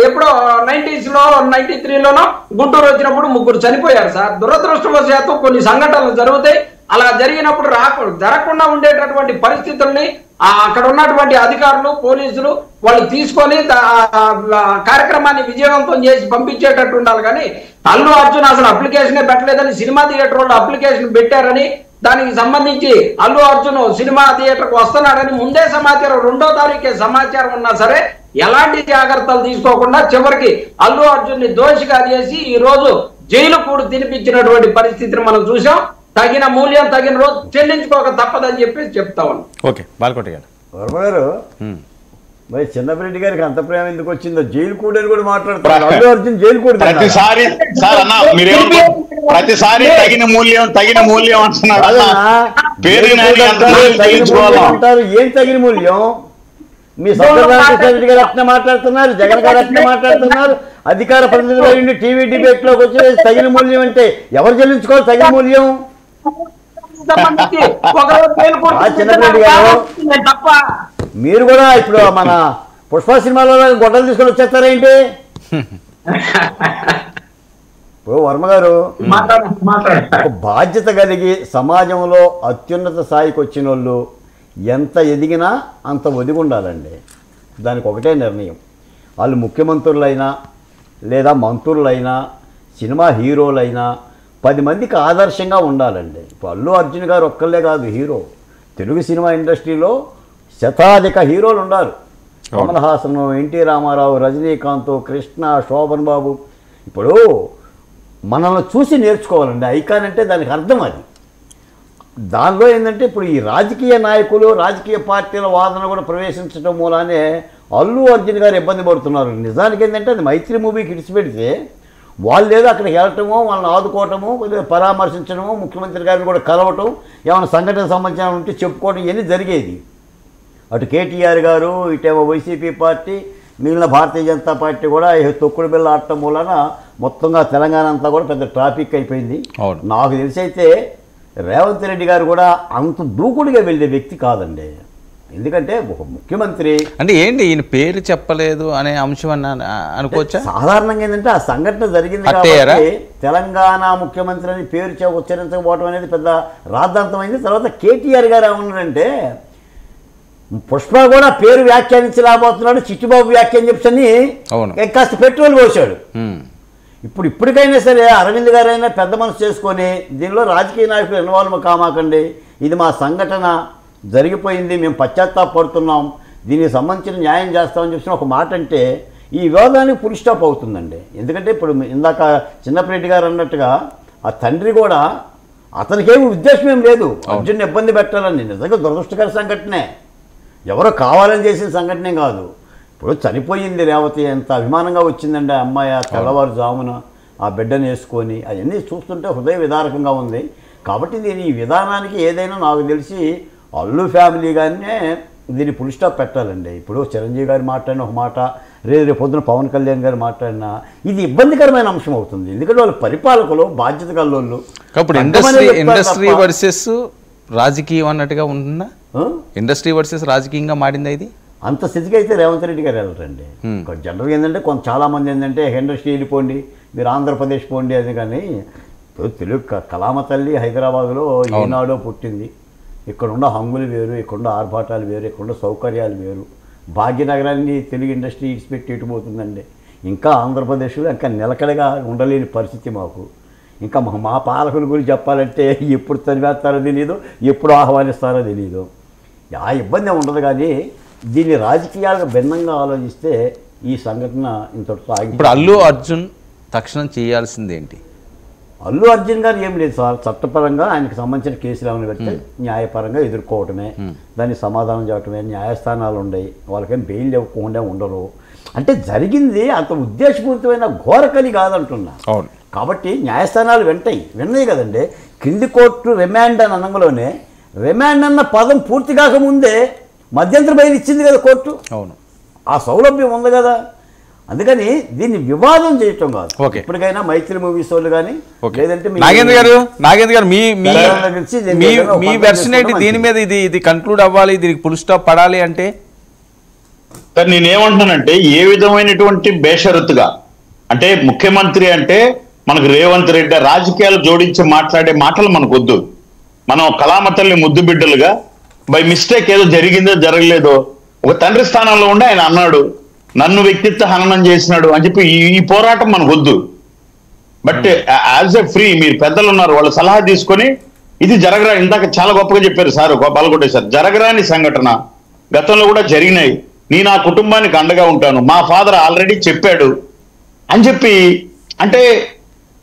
ఎప్పుడో 90s లో 93లోనో గుంటూరు వచ్చినప్పుడు 3 చనిపోయారు సార్. దురదృష్టవశాత్తు కొన్ని సంఘటనలు జరుగుతాయి. అలా జరిగినప్పుడు జరగకుండా ఉండేటటువంటి పరిస్థితుల్ని అక్కడ ఉన్నటువంటి అధికారులు పోలీసులు వాళ్ళు తీసుకొని కార్యక్రమాన్ని విజయవంతం చేసి పంపించేటట్టు ఉండాలి. కానీ అల్లు అర్జున్ అసలు అప్లికేషనే పెట్టలేదని సినిమా థియేటర్ వాళ్ళు అప్లికేషన్ పెట్టారని దానికి సంబంధించి అల్లు అర్జున్ సినిమా థియేటర్కి వస్తున్నాడని ముందే సమాచారం, 2వ తారీఖే సమాచారం ఉన్నా సరే ఎలాంటి జాగ్రత్తలు తీసుకోకుండా చివరికి అల్లు అర్జున్ ని దోషిగా చేసి ఈ రోజు జైలు కూడా తినిపించినటువంటి పరిస్థితిని మనం చూసాం. తగిన మూల్యం తగిన రోజు చెల్లించుకోక తప్పదని చెప్పేసి చెప్తా ఉన్నాం. ఓకే బాలకోటి గారు, వర్మ గారు మరి చిన్నపరెడ్డి గారికి అంత ప్రేమ ఎందుకు వచ్చిందో జైలు కూడా కూడా మాట్లాడుతున్నారు. అల్లు అర్జున్ జైలు కూడా ప్రతిసారి సార్ అన్న మీరు ప్రతిసారి తగిన మూల్యం అంటున్నారు. ఏం తగిన మూల్యం? మీ సత్యనారాయణ గారు అట్లా మాట్లాడుతున్నారు, జగన్ గారు అట్లా మాట్లాడుతున్నారు. అధికార ప్రతినిధులు టీవీ డిబేట్ లోకి వచ్చి తగిన మూల్యం అంటే ఎవరు చెల్లించుకోవాలి తగిన మూల్యం? చిన్నపరెడ్డి గారు మీరు కూడా ఇప్పుడు మన పుష్ప సినిమాలో గొడ్డలు తీసుకొని వచ్చేస్తారేంటి? ఇప్పుడు వర్మ గారు ఒక బాధ్యత కలిగి సమాజంలో అత్యున్నత స్థాయికి వచ్చిన వాళ్ళు ఎంత ఎదిగినా అంత ఒదిగి ఉండాలండి. దానికి ఒకటే నిర్ణయం. వాళ్ళు ముఖ్యమంత్రులైనా లేదా మంత్రులైనా సినిమా హీరోలైనా 10 మందికి ఆదర్శంగా ఉండాలండి. ఇప్పుడు అల్లు అర్జున్ గారు ఒక్కళ్ళే కాదు హీరో. తెలుగు సినిమా ఇండస్ట్రీలో శతాధిక హీరోలు ఉన్నారు. కమల్ హాసన్, ఎన్టీ రామారావు, రజనీకాంత్, కృష్ణ, శోభన్ బాబు. ఇప్పుడు మనల్ని చూసి నేర్చుకోవాలండి. ఐకాన్ అంటే దానికి అర్థం అది. దానిలో ఏంటంటే ఇప్పుడు ఈ రాజకీయ నాయకులు రాజకీయ పార్టీల వాదన కూడా ప్రవేశించడం మూలానే అల్లు అర్జున్ గారు ఇబ్బంది పడుతున్నారు. నిజానికి ఏంటంటే అది మైత్రి మూవీకి ఇడిచిపెడితే వాళ్ళు ఏదో అక్కడికి వెళ్ళటమో వాళ్ళని ఆదుకోవటమో పరామర్శించడమో ముఖ్యమంత్రి గారిని కూడా కలవటం ఏమైనా సంఘటన సంబంధించిన ఉంటే చెప్పుకోవడం ఇవన్నీ జరిగేది. అటు కేటీఆర్ గారు ఇటేమో వైసీపీ పార్టీ మిగిలిన భారతీయ జనతా పార్టీ కూడా తొక్కుడు బిల్ల ఆడటం మూలన మొత్తంగా తెలంగాణ అంతా కూడా పెద్ద ట్రాఫిక్ అయిపోయింది. నాకు తెలిసి అయితే రేవంత్ రెడ్డి గారు కూడా అంత దూకుడుగా వెళ్ళే వ్యక్తి కాదండి. ఎందుకంటే ఒక ముఖ్యమంత్రి అంటే ఏంటి ఈయన పేరు చెప్పలేదు అనే అంశం అనుకోవచ్చా? సాధారణంగా ఏంటంటే ఆ సంఘటన జరిగింది అట్టేయరా? కాబట్టి తెలంగాణ ముఖ్యమంత్రి అని పేరు ఉచ్చరించకపోవడం అనేది పెద్ద రాద్ధాంతమైంది. తర్వాత కేటీఆర్ గారు ఏమన్నారంటే పుష్ప కూడా పేరు వ్యాఖ్యానించలేకపోతున్నాడు, చిట్టిబాబు వ్యాఖ్యానం చెప్పని కాస్త పెట్రోల్ పోసాడు. ఇప్పటికైనా సరే అరవింద్ గారైనా పెద్ద మనసు చేసుకొని దీనిలో రాజకీయ నాయకులు ఇన్వాల్వ్ కామాకండి, ఇది మా సంఘటన జరిగిపోయింది, మేము పశ్చాత్తాపడుతున్నాం, దీనికి సంబంధించిన న్యాయం చేస్తామని చెప్పిన ఒక మాట అంటే ఈ వివాదానికి ఫుల్ స్టాప్ అవుతుందండి. ఎందుకంటే ఇప్పుడు ఇందాక చిన్నపరెడ్డి గారు అన్నట్టుగా ఆ తండ్రి కూడా అతనికేమి ఉద్దేశం ఏం లేదు అర్జున్ని ఇబ్బంది పెట్టాలని. నిజంగా దురదృష్టకర సంఘటనే, ఎవరో కావాలని చేసిన సంఘటనే కాదు. ఇప్పుడు చనిపోయింది రేవతి, ఎంత అభిమానంగా వచ్చిందండి ఆ అమ్మాయి తెల్లవారుజామున ఆ బిడ్డను వేసుకొని, అవన్నీ చూస్తుంటే హృదయ విదారకంగా ఉంది. కాబట్టి దీని ఈ విధానానికి ఏదైనా నాకు తెలిసి అల్లు ఫ్యామిలీగానే దీన్ని ఫుల్ స్టాప్ పెట్టాలండి. ఇప్పుడు చిరంజీవి గారు మాట్లాడిన ఒక మాట, రేపు పొద్దున పవన్ కళ్యాణ్ గారు మాట్లాడినా ఇది ఇబ్బందికరమైన అంశం అవుతుంది. ఎందుకంటే వాళ్ళు పరిపాలకులు, బాధ్యత కల్లోళ్ళు. కాబట్టి ఇండస్ట్రీ వర్సెస్ రాజకీయం అన్నట్టుగా ఉంటుందా? ఇండస్ట్రీ వర్సెస్ రాజకీయంగా మారిందా ఇది? అంత స్థితికి అయితే రేవంత్ రెడ్డి గారు వెళ్ళరండి. జనరల్గా ఏంటంటే చాలామంది ఏంటంటే ఇండస్ట్రీ వెళ్ళిపోండి, మీరు ఆంధ్రప్రదేశ్ పోండి అది. కానీ ఇప్పుడు తెలుగు కళామ తల్లి హైదరాబాద్లో ఈనాడో పుట్టింది. ఇక్కడున్న హంగులు వేరు, ఇక్కడున్న ఆర్భాటాలు వేరు, ఇక్కడున్న సౌకర్యాలు వేరు. భాగ్యనగరాన్ని తెలుగు ఇండస్ట్రీ ఇడిచిపెట్టి ఎటుపోతుందండి. ఇంకా ఆంధ్రప్రదేశ్లో ఇంకా నిలకడగా ఉండలేని పరిస్థితి మాకు. ఇంకా మా పాలకుల గురించి చెప్పాలంటే ఎప్పుడు చదివేస్తారో తెలియదు, ఎప్పుడు ఆహ్వానిస్తారో తెలియదు. ఆ ఇబ్బంది ఉండదు. కానీ దీన్ని రాజకీయాలకు భిన్నంగా ఆలోచిస్తే ఈ సంఘటన ఇంతటితో ఆగి. ఇప్పుడు అల్లు అర్జున్ తక్షణం చేయాల్సిందేంటి? అల్లు అర్జున్ గారు ఏం లేదు సార్, చట్టపరంగా ఆయనకు సంబంధించిన కేసులు ఏమైనా పెడితే న్యాయపరంగా ఎదుర్కోవటమే, దానికి సమాధానం చెప్పటమే. న్యాయస్థానాలు ఉన్నాయి, వాళ్ళకేం బెయిల్ ఇవ్వకుండా ఉండరు. అంటే జరిగింది అంత ఉద్దేశపూరితమైన ఘోరకలి కాదంటున్నా. కాబట్టి న్యాయస్థానాలు విన్నాయి కదండి. కింది కోర్టు రిమాండ్ అని అనగానే రిమాండ్ అన్న పదం పూర్తి కాకముందే మధ్యంతర బెయిల్ ఇచ్చింది కదా కోర్టు. అవును, ఆ సౌలభ్యం ఉంది కదా. అందుకని దీన్ని వివాదం చేయటం కాదు. ఇప్పటికైనా మైత్రి మూవీస్ వాళ్ళు కానీ లేదంటే నాగేంద్ర గారు మీ వెర్షన్ ఏంటి దీని మీద? ఇది కన్క్లూడ్ అవ్వాలి, దీనికి ఫుల్ స్టాప్ పడాలి అంటే నేనేమంటున్నానంటే ఏ విధమైనటువంటి బేషరతుగా అంటే ముఖ్యమంత్రి అంటే మనకు రేవంత్ రెడ్డి రాజకీయాలు జోడించి మాట్లాడే మాటలు మనకు వద్దు. మనం కళామ తల్లి ముద్దు బిడ్డలుగా బై మిస్టేక్ ఏదో జరిగిందో జరగలేదో ఒక తండ్రి స్థానంలో ఉండి ఆయన అన్నాడు, నన్ను వ్యక్తిత్వ హననం చేసినాడు అని చెప్పి ఈ పోరాటం మనకు వద్దు. బట్ యాజ్ ఎ ఫ్రీ మీరు పెద్దలు ఉన్నారు, వాళ్ళ సలహా తీసుకొని ఇది జరగరా, ఇందాక చాలా గొప్పగా చెప్పారు సార్ పాల్గొంటే సార్, జరగరాని సంఘటన గతంలో కూడా జరిగినాయి, నేను నా కుటుంబానికి అండగా ఉంటాను, మా ఫాదర్ ఆల్రెడీ చెప్పాడు అని చెప్పి. అంటే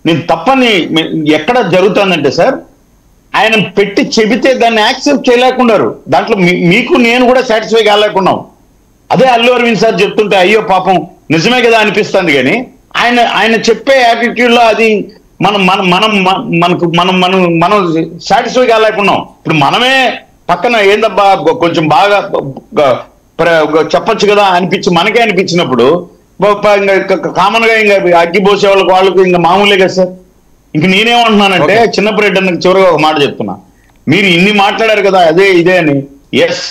నేను తప్పని ఎక్కడ జరుగుతుందంటే సార్ ఆయన పెట్టి చెబితే దాన్ని యాక్సెప్ట్ చేయలేకున్నారు. దాంట్లో మీకు నేను కూడా సాటిస్ఫై కాలేకున్నాం. అదే అల్లు అరవింద్ సార్ చెప్తుంటే అయ్యో పాపం నిజమే కదా అనిపిస్తుంది. కానీ ఆయన చెప్పే యాటిట్యూడ్ లో అది మనం సాటిస్ఫై కాలేకున్నాం. ఇప్పుడు మనమే పక్కన ఏందబ్బా కొంచెం బాగా చెప్పొచ్చు కదా మనకే అనిపించినప్పుడు కామన్ గా ఇంకా అగ్గి పోసే వాళ్ళకి ఇంకా మామూలే కదా సార్. ఇంక నేనేమంటున్నానంటే చిన్నపరెడ్డి అన్నకి చివరిగా ఒక మాట చెప్తున్నా, మీరు ఇన్ని మాట్లాడారు కదా ఇదే అని. ఎస్,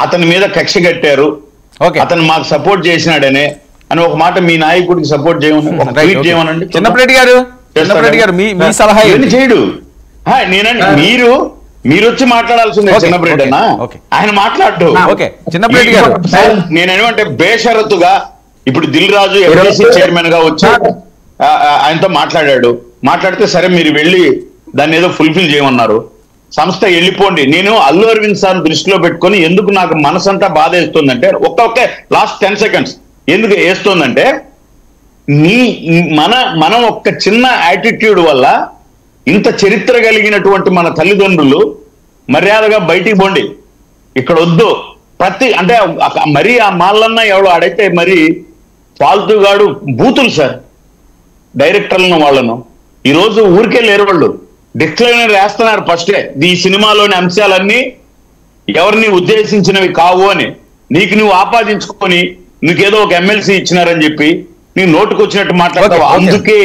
అతని మీద కక్ష కట్టారు, అతను మాకు సపోర్ట్ చేసినాడనే అని ఒక మాట మీ నాయకుడికి సపోర్ట్ చేయమనండి. చిన్నపరెడ్డి గారు మీ సలహా చేయడు. నేనండి మీరు వచ్చి మాట్లాడాల్సిందే చిన్నపరెడ్డి అన్న, ఆయన మాట్లాడు. నేనేమంటే బేషరతుగా ఇప్పుడు దిల్ రాజు ఎంఎస్సీ చైర్మన్ గా వచ్చి ఆయనతో మాట్లాడితే సరే మీరు వెళ్ళి దాన్ని ఏదో ఫుల్ఫిల్ చేయమన్నారు, సంస్థ వెళ్ళిపోండి. నేను అల్లు అరవింద్ సార్ దృష్టిలో పెట్టుకొని ఎందుకు నాకు మనసంతా బాధ వేస్తుందంటే ఒక్క లాస్ట్ 10 seconds ఎందుకు వేస్తుందంటే మనం ఒక్క చిన్న యాటిట్యూడ్ వల్ల ఇంత చరిత్ర కలిగినటువంటి మన తల్లిదండ్రులు మర్యాదగా బయటికి పోండి, ఇక్కడ వద్దు అంటే మరీ ఆ మాల్లన్న ఎవడో ఆడైతే మరి ఫాల్తుగాడు బూతులు సార్ డైరెక్టర్లను వాళ్ళను ఈరోజు ఊరికే లేరు, వాళ్ళు డిక్లైనర్ వేస్తున్నారు ఫస్టే ఈ సినిమాలోని అంశాలన్నీ ఎవరిని ఉద్దేశించినవి కావు అని నీకు నువ్వు ఆపాదించుకొని నీకేదో ఒక ఎమ్మెల్సీ ఇచ్చినారని చెప్పి నీ నోటుకు వచ్చినట్టు మాట్లాడతావు. అందుకే